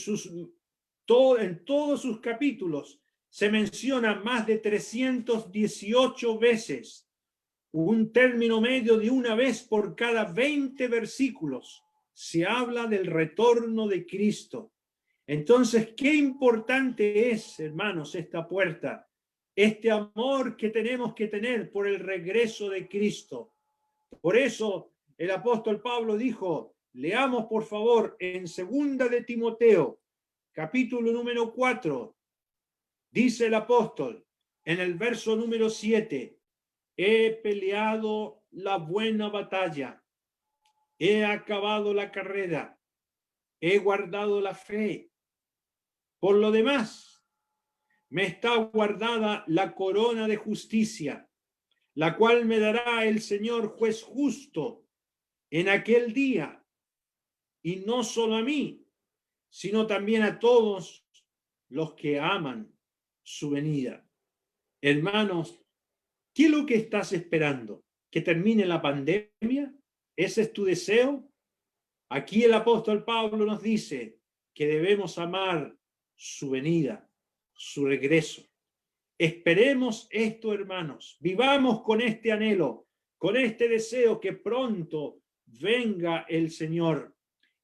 todos sus capítulos, se menciona más de 318 veces, un término medio de una vez por cada 20 versículos. Se habla del retorno de Cristo. Entonces, qué importante es, hermanos, esta puerta, este amor que tenemos que tener por el regreso de Cristo. Por eso el apóstol Pablo dijo, leamos por favor en 2 de Timoteo, capítulo número 4, dice el apóstol en el verso número 7, he peleado la buena batalla, he acabado la carrera, he guardado la fe. Por lo demás, me está guardada la corona de justicia, la cual me dará el Señor juez justo en aquel día, y no solo a mí, sino también a todos los que aman su venida. Hermanos, ¿qué es lo que estás esperando? ¿Que termine la pandemia? ¿Ese es tu deseo? Aquí el apóstol Pablo nos dice que debemos amar su venida, su regreso. Esperemos esto, hermanos. Vivamos con este anhelo, con este deseo que pronto venga el Señor.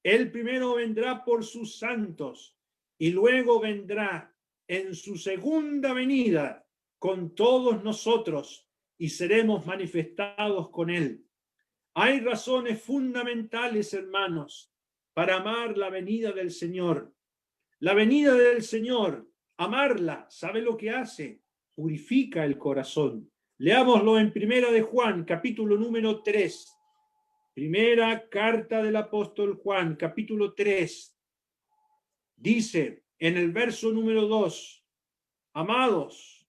Él primero vendrá por sus santos y luego vendrá en su segunda venida con todos nosotros y seremos manifestados con Él. Hay razones fundamentales, hermanos, para amar la venida del Señor. La venida del Señor, amarla, ¿sabe lo que hace? Purifica el corazón. Leámoslo en Primera de Juan, capítulo número 3. Primera carta del apóstol Juan, capítulo 3. Dice en el verso número 2, amados,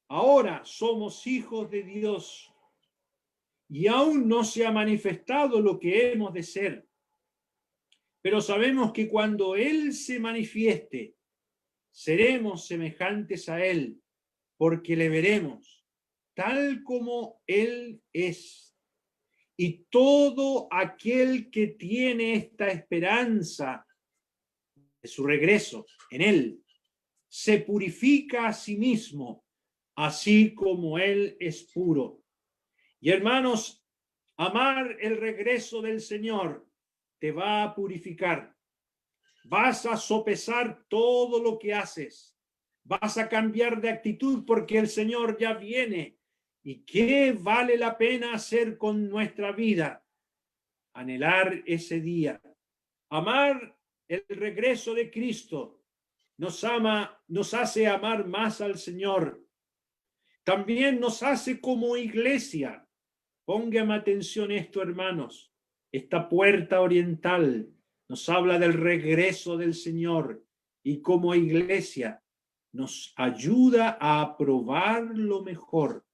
ahora somos hijos de Dios y aún no se ha manifestado lo que hemos de ser. Pero sabemos que cuando Él se manifieste, seremos semejantes a Él, porque le veremos tal como Él es. Y todo aquel que tiene esta esperanza de su regreso en Él, se purifica a sí mismo, así como Él es puro. Y hermanos, amar el regreso del Señor te va a purificar. Vas a sopesar todo lo que haces. Vas a cambiar de actitud porque el Señor ya viene. ¿Y qué vale la pena hacer con nuestra vida? Anhelar ese día. Amar el regreso de Cristo nos hace amar más al Señor. También nos hace como iglesia. Póngame atención esto, hermanos. Esta puerta oriental nos habla del regreso del Señor y como iglesia nos ayuda a aprobar lo mejor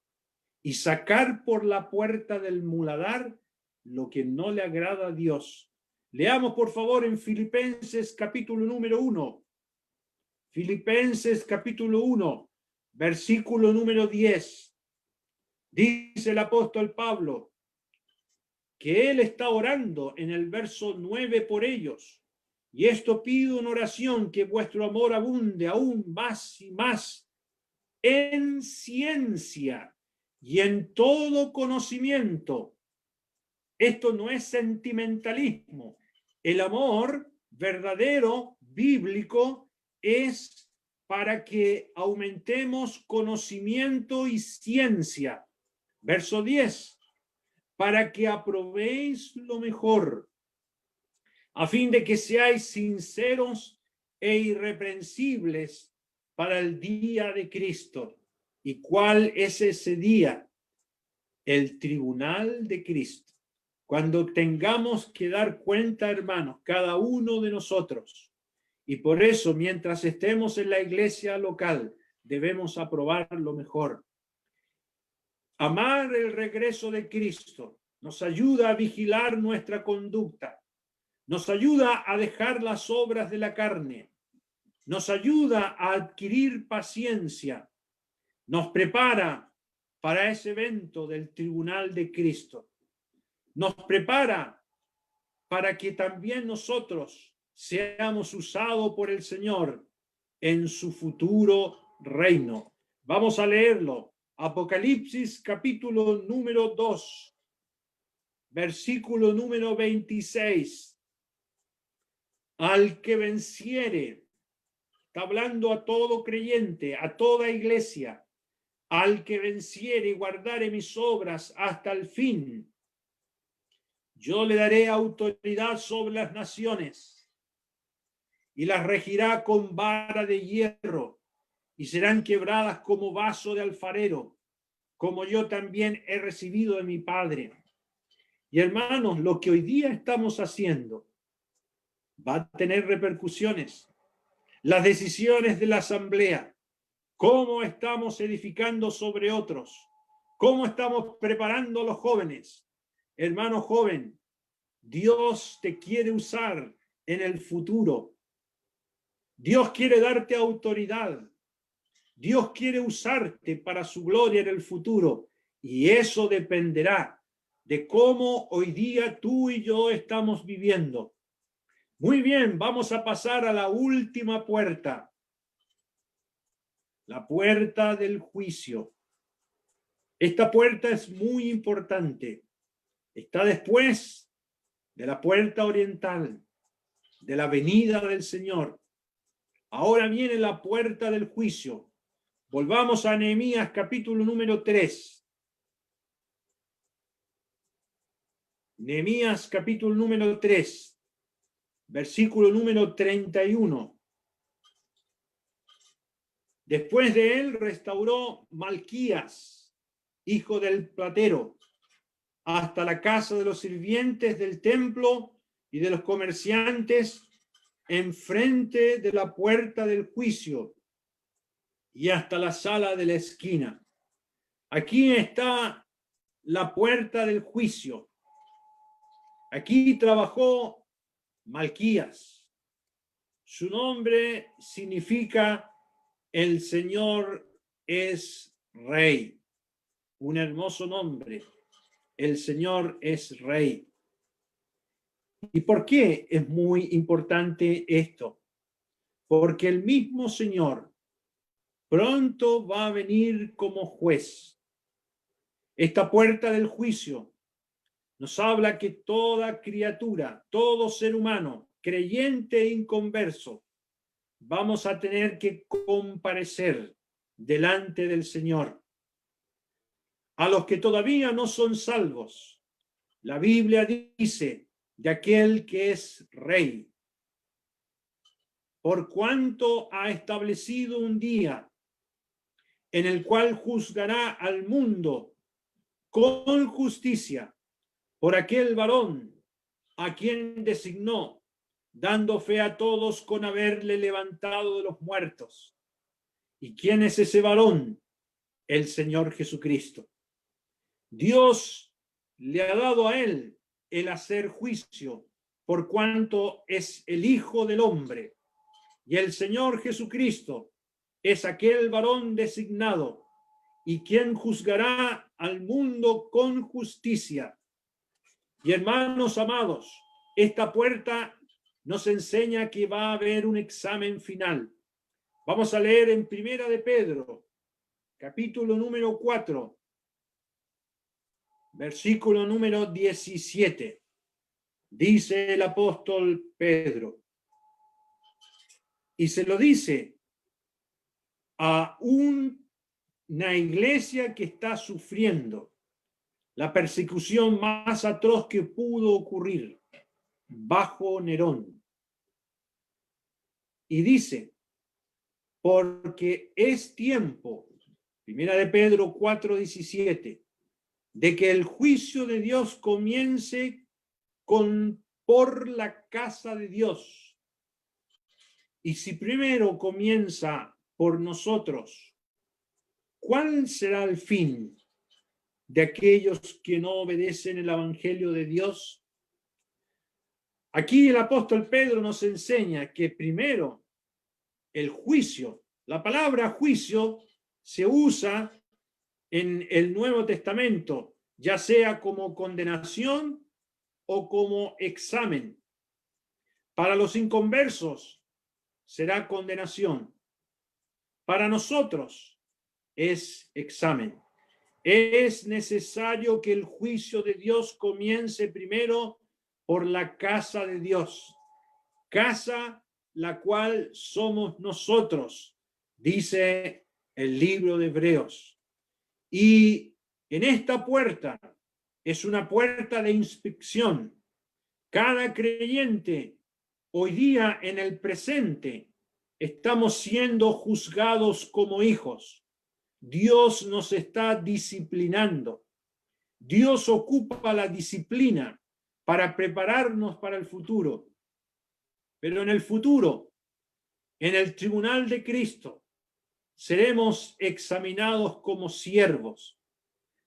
y sacar por la puerta del muladar lo que no le agrada a Dios. Leamos por favor en Filipenses capítulo número 1. Filipenses capítulo 1, versículo número 10. Dice el apóstol Pablo que él está orando en el verso 9 por ellos. Y esto pido en oración, que vuestro amor abunde aún más y más en ciencia y en todo conocimiento. Esto no es sentimentalismo. El amor verdadero, bíblico, es para que aumentemos conocimiento y ciencia. Verso 10. Para que aprobéis lo mejor, a fin de que seáis sinceros e irreprensibles para el día de Cristo. ¿Y cuál es ese día? El tribunal de Cristo. Cuando tengamos que dar cuenta, hermanos, cada uno de nosotros. Y por eso, mientras estemos en la iglesia local, debemos aprobar lo mejor. Amar el regreso de Cristo nos ayuda a vigilar nuestra conducta, nos ayuda a dejar las obras de la carne, nos ayuda a adquirir paciencia, nos prepara para ese evento del tribunal de Cristo, nos prepara para que también nosotros seamos usados por el Señor en su futuro reino. Vamos a leerlo. Apocalipsis capítulo número 2, versículo número 26. Al que venciere, está hablando a todo creyente, a toda iglesia, al que venciere y guardare mis obras hasta el fin, yo le daré autoridad sobre las naciones y las regirá con vara de hierro, y serán quebradas como vaso de alfarero, como yo también he recibido de mi Padre. Y hermanos, lo que hoy día estamos haciendo va a tener repercusiones. Las decisiones de la asamblea, cómo estamos edificando sobre otros, cómo estamos preparando a los jóvenes. Hermano joven, Dios te quiere usar en el futuro. Dios quiere darte autoridad. Dios quiere usarte para su gloria en el futuro, y eso dependerá de cómo hoy día tú y yo estamos viviendo. Muy bien, vamos a pasar a la última puerta. La puerta del juicio. Esta puerta es muy importante. Está después de la puerta oriental, de la venida del Señor. Ahora viene la puerta del juicio. Volvamos a Nehemías capítulo número 3. Nehemías capítulo número 3, versículo número 31. Después de él restauró Malquías, hijo del platero, hasta la casa de los sirvientes del templo y de los comerciantes, enfrente de la puerta del juicio, y hasta la sala de la esquina. Aquí está la puerta del juicio. Aquí trabajó Malquías. Su nombre significa el Señor es Rey. Un hermoso nombre. El Señor es Rey. ¿Y por qué es muy importante esto? Porque el mismo Señor pronto va a venir como juez. Esta puerta del juicio nos habla que toda criatura, todo ser humano, creyente e inconverso, vamos a tener que comparecer delante del Señor. A los que todavía no son salvos, la Biblia dice de aquel que es Rey. Por cuanto ha establecido un día en el cual juzgará al mundo con justicia por aquel varón a quien designó, dando fe a todos con haberle levantado de los muertos. ¿Y quién es ese varón? El Señor Jesucristo. Dios le ha dado a él el hacer juicio, por cuanto es el Hijo del Hombre. Y el Señor Jesucristo es aquel varón designado, y quien juzgará al mundo con justicia. Y hermanos amados, esta puerta nos enseña que va a haber un examen final. Vamos a leer en Primera de Pedro, capítulo número 4, versículo número 17. Dice el apóstol Pedro, y se lo dice a una iglesia que está sufriendo la persecución más atroz que pudo ocurrir bajo Nerón. Y dice, porque es tiempo, Primera de Pedro 4:17, de que el juicio de Dios comience por la casa de Dios. Y si primero comienza por nosotros, ¿cuál será el fin de aquellos que no obedecen el evangelio de Dios? Aquí el apóstol Pedro nos enseña que primero el juicio, la palabra juicio se usa en el Nuevo Testamento, ya sea como condenación o como examen. Para los inconversos será condenación. Para nosotros es examen. Es necesario que el juicio de Dios comience primero por la casa de Dios, casa la cual somos nosotros, dice el libro de Hebreos. Y en esta puerta es una puerta de inspección. Cada creyente hoy día en el presente estamos siendo juzgados como hijos. Dios nos está disciplinando. Dios ocupa la disciplina para prepararnos para el futuro. Pero en el futuro, en el tribunal de Cristo, seremos examinados como siervos.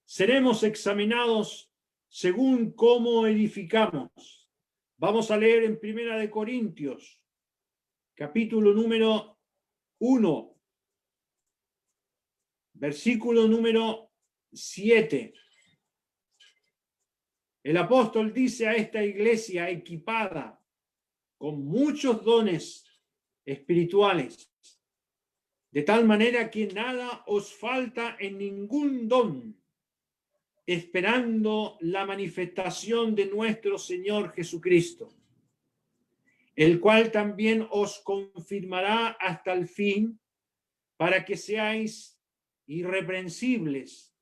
Seremos examinados según cómo edificamos. Vamos a leer en Primera de Corintios, capítulo número 1, versículo número 7. El apóstol dice a esta iglesia equipada con muchos dones espirituales, de tal manera que nada os falta en ningún don, esperando la manifestación de nuestro Señor Jesucristo, el cual también os confirmará hasta el fin, para que seáis irreprensibles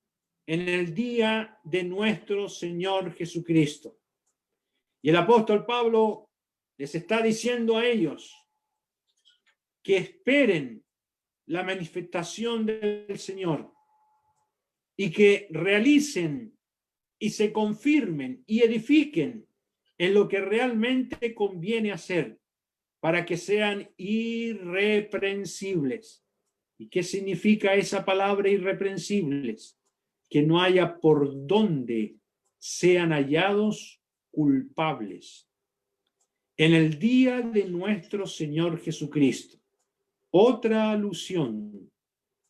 en el día de nuestro Señor Jesucristo. Y el apóstol Pablo les está diciendo a ellos que esperen la manifestación del Señor y que realicen y se confirmen y edifiquen en lo que realmente conviene hacer para que sean irreprensibles. ¿Y qué significa esa palabra irreprensibles? Que no haya por donde sean hallados culpables en el día de nuestro Señor Jesucristo. Otra alusión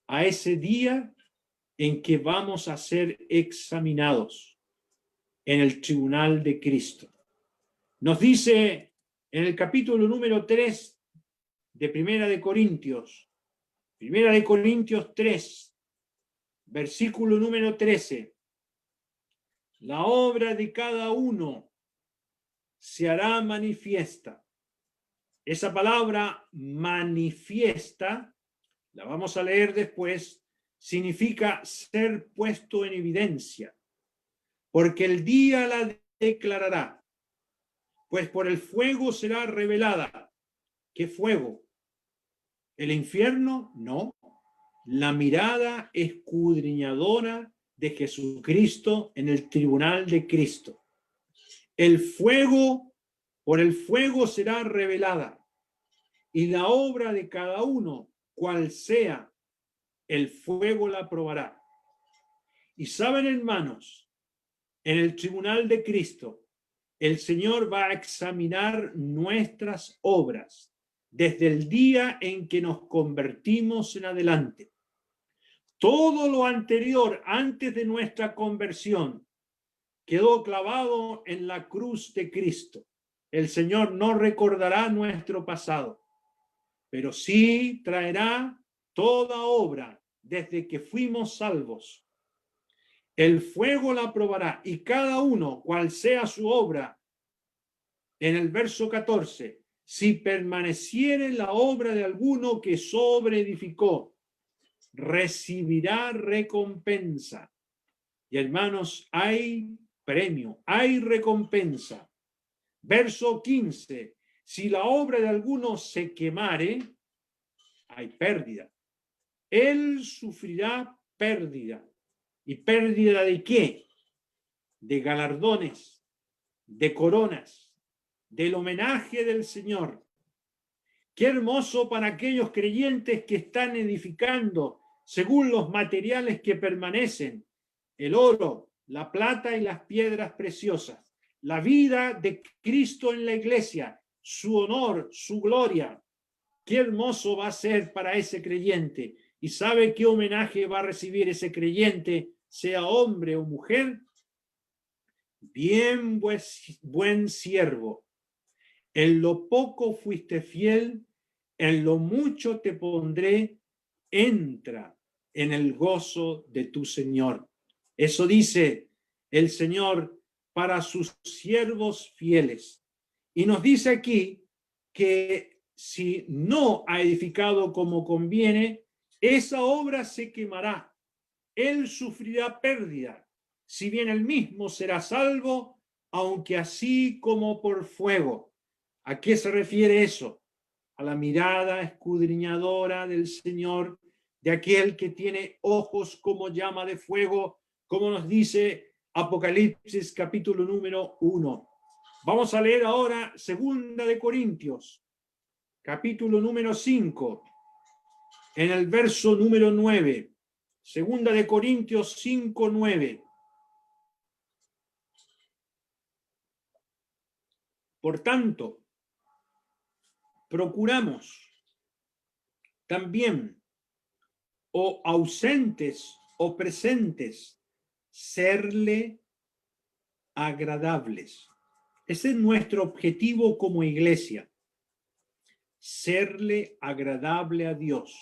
a ese día en que vamos a ser examinados en el tribunal de Cristo. Nos dice en el capítulo número 3 de Primera de Corintios 3, versículo número 13, la obra de cada uno se hará manifiesta. Esa palabra manifiesta, la vamos a leer después, significa ser puesto en evidencia, porque el día la declarará, pues por el fuego será revelada. ¿Qué fuego? ¿El infierno? No. La mirada escudriñadora de Jesucristo en el tribunal de Cristo. El fuego, por el fuego será revelada, y la obra de cada uno, cual sea, el fuego la probará. Y saben, hermanos, en el tribunal de Cristo, el Señor va a examinar nuestras obras desde el día en que nos convertimos en adelante. Todo lo anterior, antes de nuestra conversión, quedó clavado en la cruz de Cristo. El Señor no recordará nuestro pasado, pero sí traerá toda obra desde que fuimos salvos. El fuego la probará, y cada uno, cual sea su obra, en el verso 14, si permaneciere la obra de alguno que sobreedificó, recibirá recompensa. Y hermanos, hay premio, hay recompensa. Verso 15, si la obra de alguno se quemare, hay pérdida. Él sufrirá pérdida. ¿Y pérdida de qué? De galardones, de coronas, del homenaje del Señor. Qué hermoso para aquellos creyentes que están edificando según los materiales que permanecen, el oro, la plata y las piedras preciosas, la vida de Cristo en la iglesia, su honor, su gloria. Qué hermoso va a ser para ese creyente. ¿Y sabe qué homenaje va a recibir ese creyente, sea hombre o mujer? Bien, buen siervo. En lo poco fuiste fiel, en lo mucho te pondré, entra en el gozo de tu Señor. Eso dice el Señor para sus siervos fieles. Y nos dice aquí que si no ha edificado como conviene, esa obra se quemará. Él sufrirá pérdida, si bien él mismo será salvo, aunque así como por fuego. ¿A qué se refiere eso? A la mirada escudriñadora del Señor, de aquel que tiene ojos como llama de fuego, como nos dice Apocalipsis capítulo número 1. Vamos a leer ahora 2 de Corintios, capítulo número 5, en el verso número 9. 2 de Corintios 5, 9. Por tanto, procuramos también o ausentes o presentes, serle agradables. Ese es nuestro objetivo como iglesia. Serle agradable a Dios.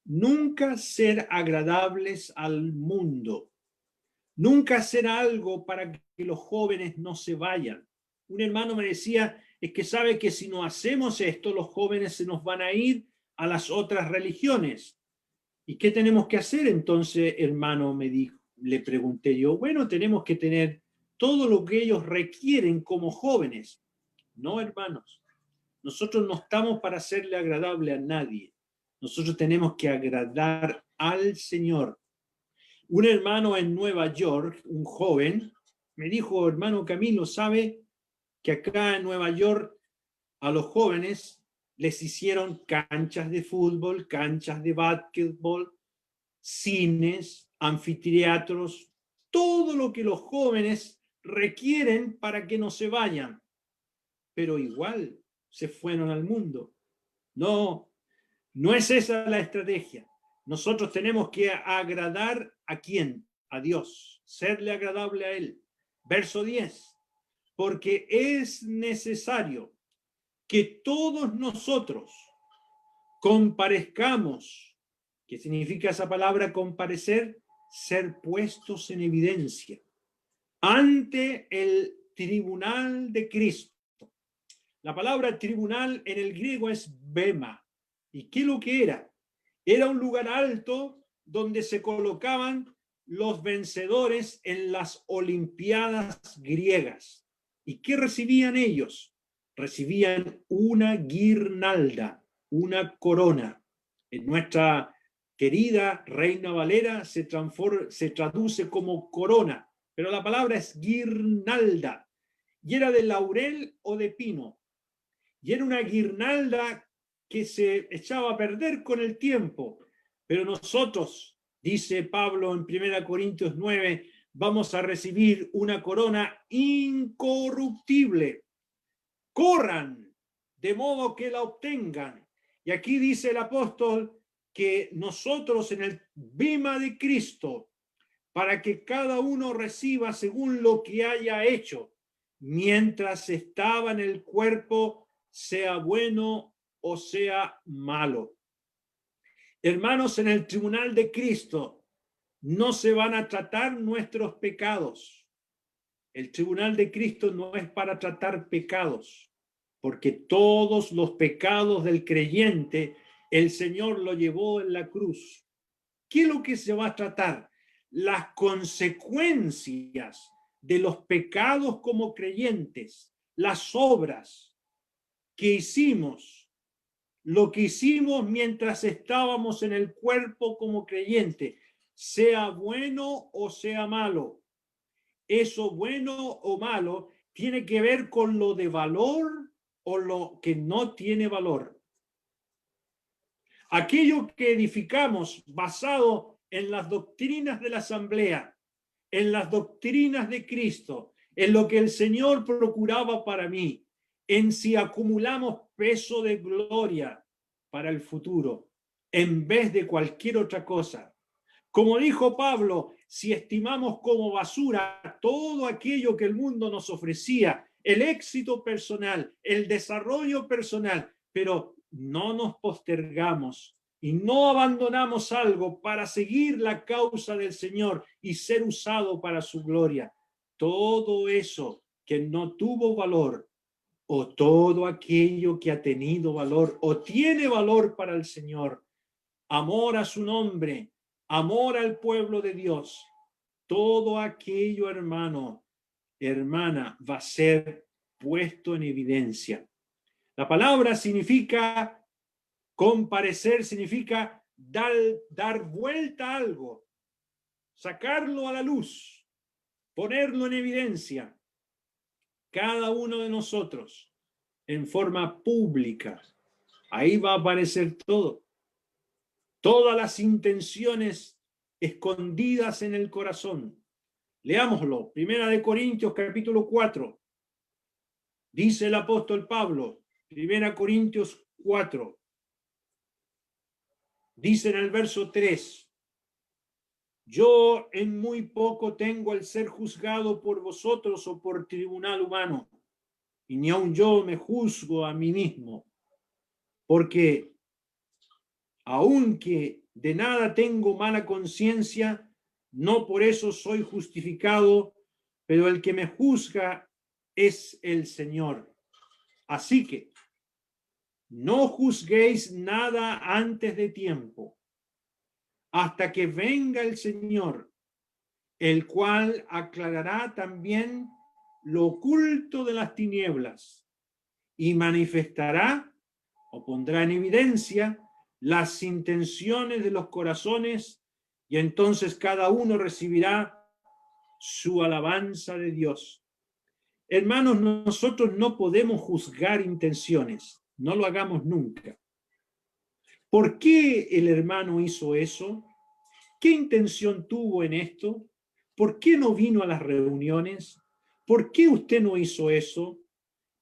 Nunca ser agradables al mundo. Nunca hacer algo para que los jóvenes no se vayan. Un hermano me decía, es que sabe que si no hacemos esto, los jóvenes se nos van a ir a las otras religiones. ¿Y qué tenemos que hacer entonces, hermano? Me dijo, le pregunté yo. Bueno, tenemos que tener todo lo que ellos requieren como jóvenes. No, hermanos. Nosotros no estamos para hacerle agradable a nadie. Nosotros tenemos que agradar al Señor. Un hermano en Nueva York, un joven, me dijo, hermano Camilo, ¿sabe que acá en Nueva York a los jóvenes les hicieron canchas de fútbol, canchas de básquetbol, cines, anfiteatros, todo lo que los jóvenes requieren para que no se vayan? Pero igual se fueron al mundo. No, no es esa la estrategia. Nosotros tenemos que agradar ¿a quién? A Dios, serle agradable a Él. Verso 10. Porque es necesario que todos nosotros comparezcamos. ¿Qué significa esa palabra comparecer? Ser puestos en evidencia ante el tribunal de Cristo. La palabra tribunal en el griego es bema. ¿Y qué es lo que era? Era un lugar alto donde se colocaban los vencedores en las olimpiadas griegas. ¿Y qué recibían ellos? Recibían una guirnalda, una corona. En nuestra querida Reina Valera se traduce como corona, pero la palabra es guirnalda. Y era de laurel o de pino. Y era una guirnalda que se echaba a perder con el tiempo. Pero nosotros, dice Pablo en 1 Corintios 9, vamos a recibir una corona incorruptible. Corran de modo que la obtengan. Y aquí dice el apóstol que nosotros en el bema de Cristo, para que cada uno reciba según lo que haya hecho, mientras estaba en el cuerpo, sea bueno o sea malo. Hermanos, en el tribunal de Cristo no se van a tratar nuestros pecados. El tribunal de Cristo no es para tratar pecados, porque todos los pecados del creyente el Señor lo llevó en la cruz. ¿Qué es lo que se va a tratar? Las consecuencias de los pecados como creyentes, las obras que hicimos, lo que hicimos mientras estábamos en el cuerpo como creyente, sea bueno o sea malo. Eso bueno o malo tiene que ver con lo de valor o lo que no tiene valor. Aquello que edificamos basado en las doctrinas de la asamblea, en las doctrinas de Cristo, en lo que el Señor procuraba para mí, en si acumulamos peso de gloria para el futuro, en vez de cualquier otra cosa. Como dijo Pablo, si estimamos como basura todo aquello que el mundo nos ofrecía, el éxito personal, el desarrollo personal, pero no nos postergamos y no abandonamos algo para seguir la causa del Señor y ser usado para su gloria. Todo eso que no tuvo valor, o todo aquello que ha tenido valor o tiene valor para el Señor, amor a su nombre, amor al pueblo de Dios, todo aquello, hermano, hermana, va a ser puesto en evidencia. La palabra significa comparecer, significa dar vuelta a algo, sacarlo a la luz, ponerlo en evidencia. Cada uno de nosotros en forma pública. Ahí va a aparecer todo. Todas las intenciones escondidas en el corazón. Leámoslo. 1 Corintios capítulo 4. Dice el apóstol Pablo, 1 Corintios 4, Dice en el verso 3, yo en muy poco tengo el ser juzgado por vosotros o por tribunal humano, y ni aun yo me juzgo a mí mismo, porque aunque de nada tengo mala conciencia, no por eso soy justificado, pero el que me juzga es el Señor. Así que no juzguéis nada antes de tiempo, hasta que venga el Señor, el cual aclarará también lo oculto de las tinieblas y manifestará o pondrá en evidencia las intenciones de los corazones, y entonces cada uno recibirá su alabanza de Dios. Hermanos, nosotros no podemos juzgar intenciones, no lo hagamos nunca. ¿Por qué el hermano hizo eso? ¿Qué intención tuvo en esto? ¿Por qué no vino a las reuniones? ¿Por qué usted no hizo eso?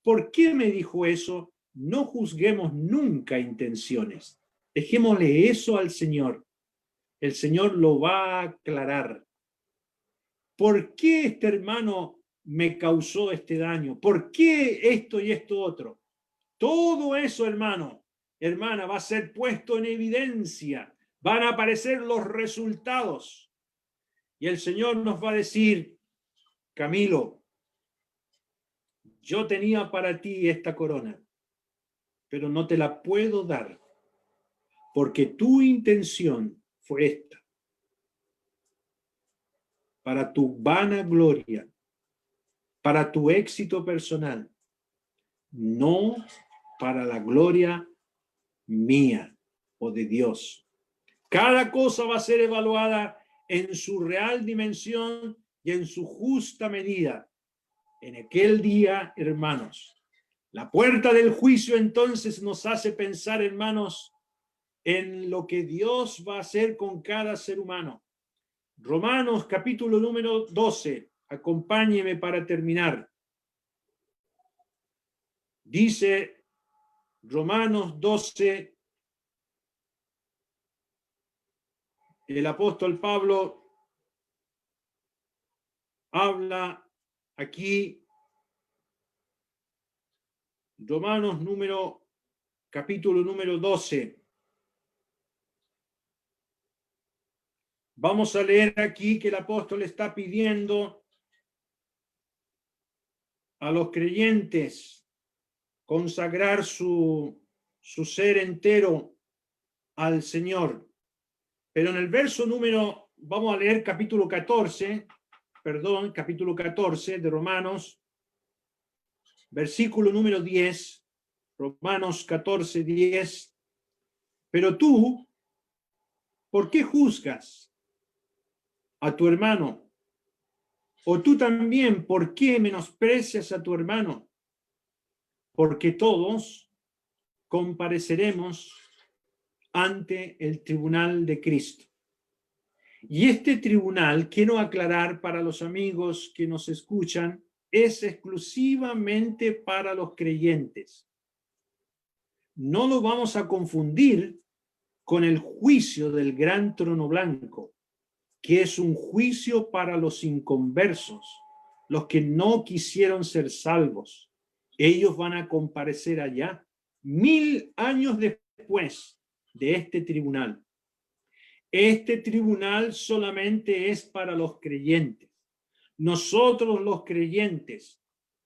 ¿Por qué me dijo eso? No juzguemos nunca intenciones. Dejémosle eso al Señor. El Señor lo va a aclarar. ¿Por qué este hermano me causó este daño? ¿Por qué esto y esto otro? Todo eso, hermano, hermana, va a ser puesto en evidencia. Van a aparecer los resultados. Y el Señor nos va a decir, Camilo, yo tenía para ti esta corona, pero no te la puedo dar, porque tu intención fue esta, para tu vanagloria, para tu éxito personal, no para la gloria mía o de Dios. Cada cosa va a ser evaluada en su real dimensión y en su justa medida. En aquel día, hermanos, la puerta del juicio entonces nos hace pensar, hermanos, en lo que Dios va a hacer con cada ser humano. Romanos capítulo número 12, acompáñeme para terminar. Dice Romanos 12, el apóstol Pablo habla aquí, Romanos capítulo número 12. Vamos a leer aquí que el apóstol está pidiendo a los creyentes consagrar su ser entero al Señor. Pero en el verso vamos a leer capítulo 14 de Romanos, versículo número 10, Romanos 14, 10. Pero tú, ¿por qué juzgas a tu hermano? O tú también, ¿por qué menosprecias a tu hermano? Porque todos compareceremos ante el tribunal de Cristo. Y este tribunal, quiero aclarar para los amigos que nos escuchan, es exclusivamente para los creyentes. No lo vamos a confundir con el juicio del gran trono blanco, que es un juicio para los inconversos, los que no quisieron ser salvos. Ellos van a comparecer allá 1000 años después de este tribunal. Este tribunal solamente es para los creyentes. Nosotros los creyentes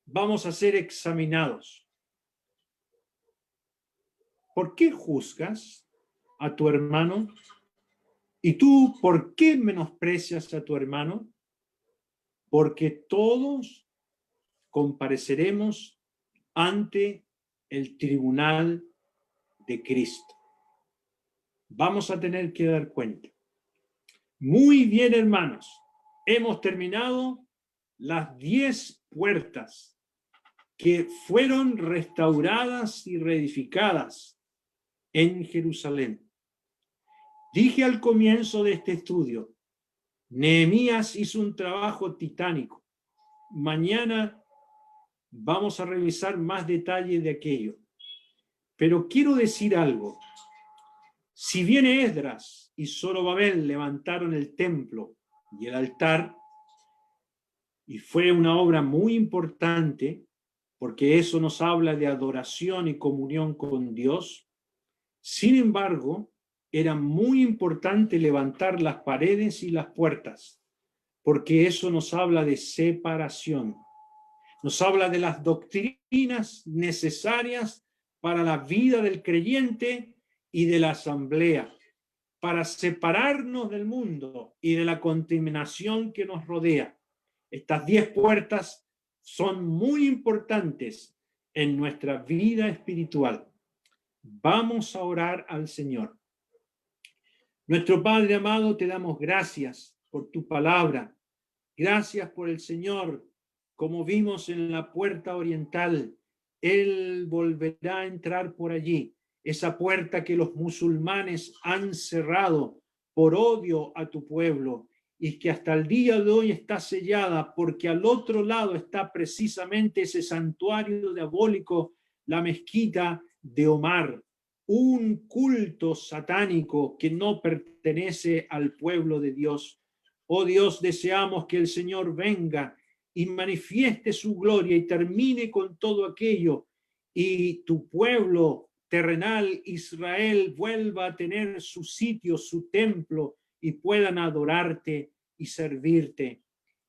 vamos a ser examinados. ¿Por qué juzgas a tu hermano? ¿Y tú por qué menosprecias a tu hermano? Porque todos compareceremos ante el tribunal de Cristo. Vamos a tener que dar cuenta. Muy bien, hermanos. Hemos terminado las 10 puertas que fueron restauradas y reedificadas en Jerusalén. Dije al comienzo de este estudio, Nehemías hizo un trabajo titánico. Mañana vamos a revisar más detalles de aquello. Pero quiero decir algo. Si bien Esdras y Zorobabel levantaron el templo y el altar, y fue una obra muy importante, porque eso nos habla de adoración y comunión con Dios, sin embargo, era muy importante levantar las paredes y las puertas, porque eso nos habla de separación. Nos habla de las doctrinas necesarias para la vida del creyente y de la asamblea, para separarnos del mundo y de la contaminación que nos rodea. Estas 10 puertas son muy importantes en nuestra vida espiritual. Vamos a orar al Señor. Nuestro Padre amado, te damos gracias por tu palabra. Gracias por el Señor. Como vimos en la puerta oriental, Él volverá a entrar por allí. Esa puerta que los musulmanes han cerrado por odio a tu pueblo y que hasta el día de hoy está sellada porque al otro lado está precisamente ese santuario diabólico, la mezquita de Omar, un culto satánico que no pertenece al pueblo de Dios. Oh Dios, deseamos que el Señor venga y manifieste su gloria y termine con todo aquello y tu pueblo terrenal Israel vuelva a tener su sitio, su templo y puedan adorarte y servirte.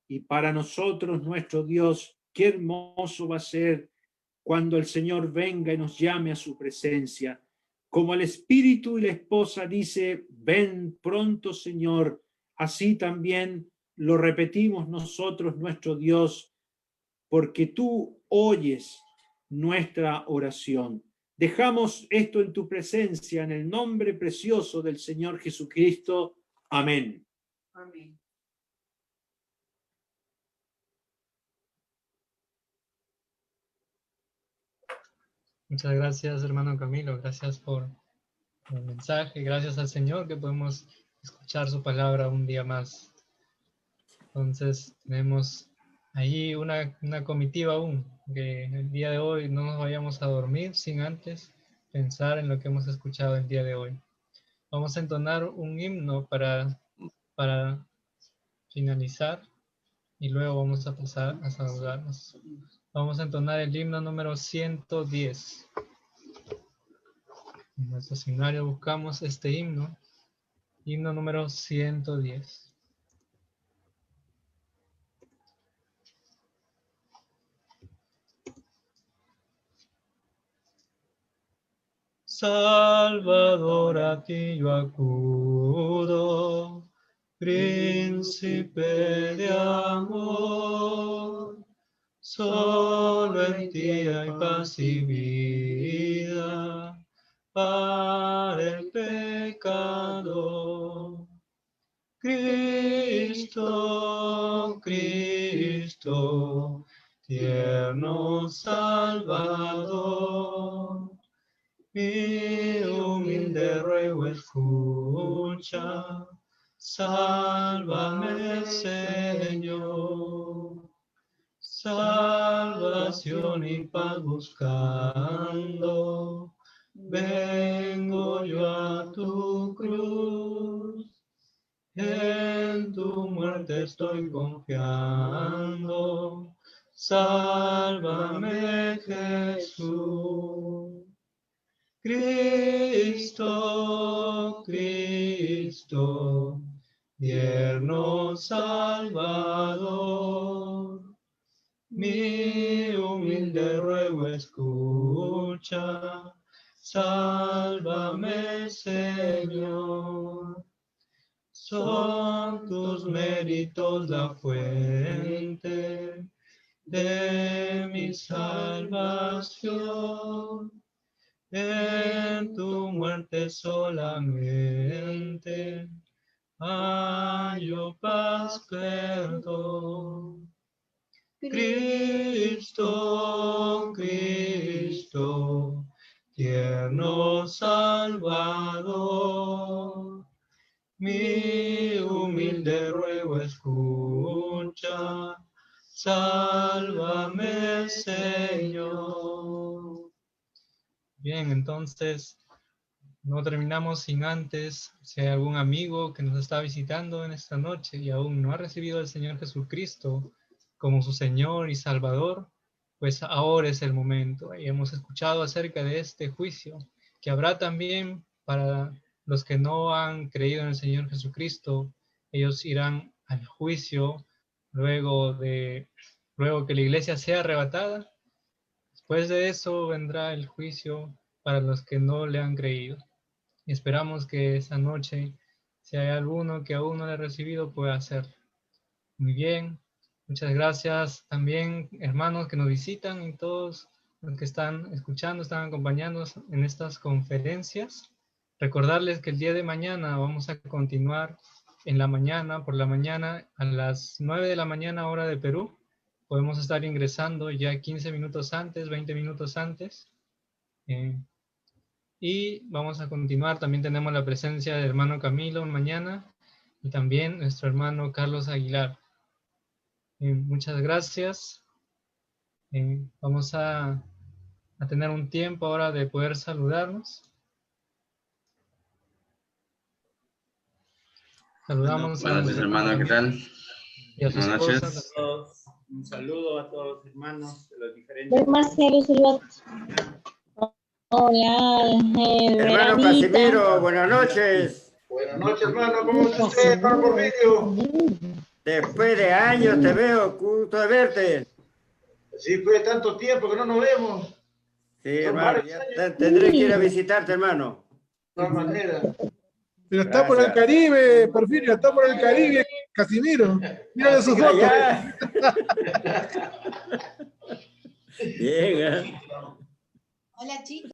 Y para nosotros, nuestro Dios, qué hermoso va a ser cuando el Señor venga y nos llame a su presencia. Como el espíritu y la esposa dice, ven pronto, Señor, así también lo repetimos nosotros, nuestro Dios, porque tú oyes nuestra oración. Dejamos esto en tu presencia, en el nombre precioso del Señor Jesucristo. Amén. Amén. Muchas gracias, hermano Camilo. Gracias por el mensaje. Gracias al Señor que podemos escuchar su palabra un día más. Entonces, tenemos ahí una comitiva aún, que el día de hoy no nos vayamos a dormir sin antes pensar en lo que hemos escuchado el día de hoy. Vamos a entonar un himno para finalizar y luego vamos a pasar a saludarnos. Vamos a entonar el himno número 110. En nuestro seminario buscamos este himno número 110. Salvador, a ti yo acudo, príncipe de amor, solo en ti hay paz y vida para el pecador. Cristo, Cristo, tierno Salvador, mi humilde ruego escucha, sálvame, Señor. Salvación y paz buscando, vengo yo a tu cruz. En tu muerte estoy confiando, sálvame, Jesús. Cristo, Cristo, tierno Salvador, mi humilde ruego escucha, sálvame, Señor. Son tus méritos la fuente de mi salvación. En tu muerte solamente hallo paz, perdón. Cristo, Cristo, tierno Salvador, mi humilde ruego escucha, sálvame, Señor. Bien, entonces no terminamos sin antes, si hay algún amigo que nos está visitando en esta noche y aún no ha recibido al Señor Jesucristo como su Señor y Salvador, pues ahora es el momento. Y hemos escuchado acerca de este juicio, que habrá también para los que no han creído en el Señor Jesucristo. Ellos irán al juicio luego que la iglesia sea arrebatada. Después de eso vendrá el juicio para los que no le han creído. Y esperamos que esa noche, si hay alguno que aún no le ha recibido, pueda hacerlo. Muy bien. Muchas gracias también, hermanos que nos visitan y todos los que están escuchando, están acompañándonos en estas conferencias. Recordarles que el día de mañana vamos a continuar en la mañana, por la mañana, a las 9 de la mañana, hora de Perú. Podemos estar ingresando ya 15 minutos antes, 20 minutos antes. Y vamos a continuar. También tenemos la presencia del hermano Camilo mañana y también nuestro hermano Carlos Aguilar. Muchas gracias. Vamos a tener un tiempo ahora de poder saludarnos. Saludamos Buenas noches, hermano, ¿qué tal? Y a sus Buenas esposas. noches. Un saludo a todos los hermanos de los diferentes. Marcelo, saludos. Hola, Hermano Veranita. Casimiro, buenas noches. Buenas noches, hermano. ¿Cómo está usted, hermano Porfirio? Después de años te veo, gusto de verte. Sí, fue tanto tiempo que no nos vemos. Sí, Son hermano, varios ya años. tendré que ir a visitarte, hermano. De todas maneras. Pero está por el Caribe, Porfirio, está por el Caribe, Casimiro. Mírale su foto. Allá. Bien, ¿eh? Hola, chicos.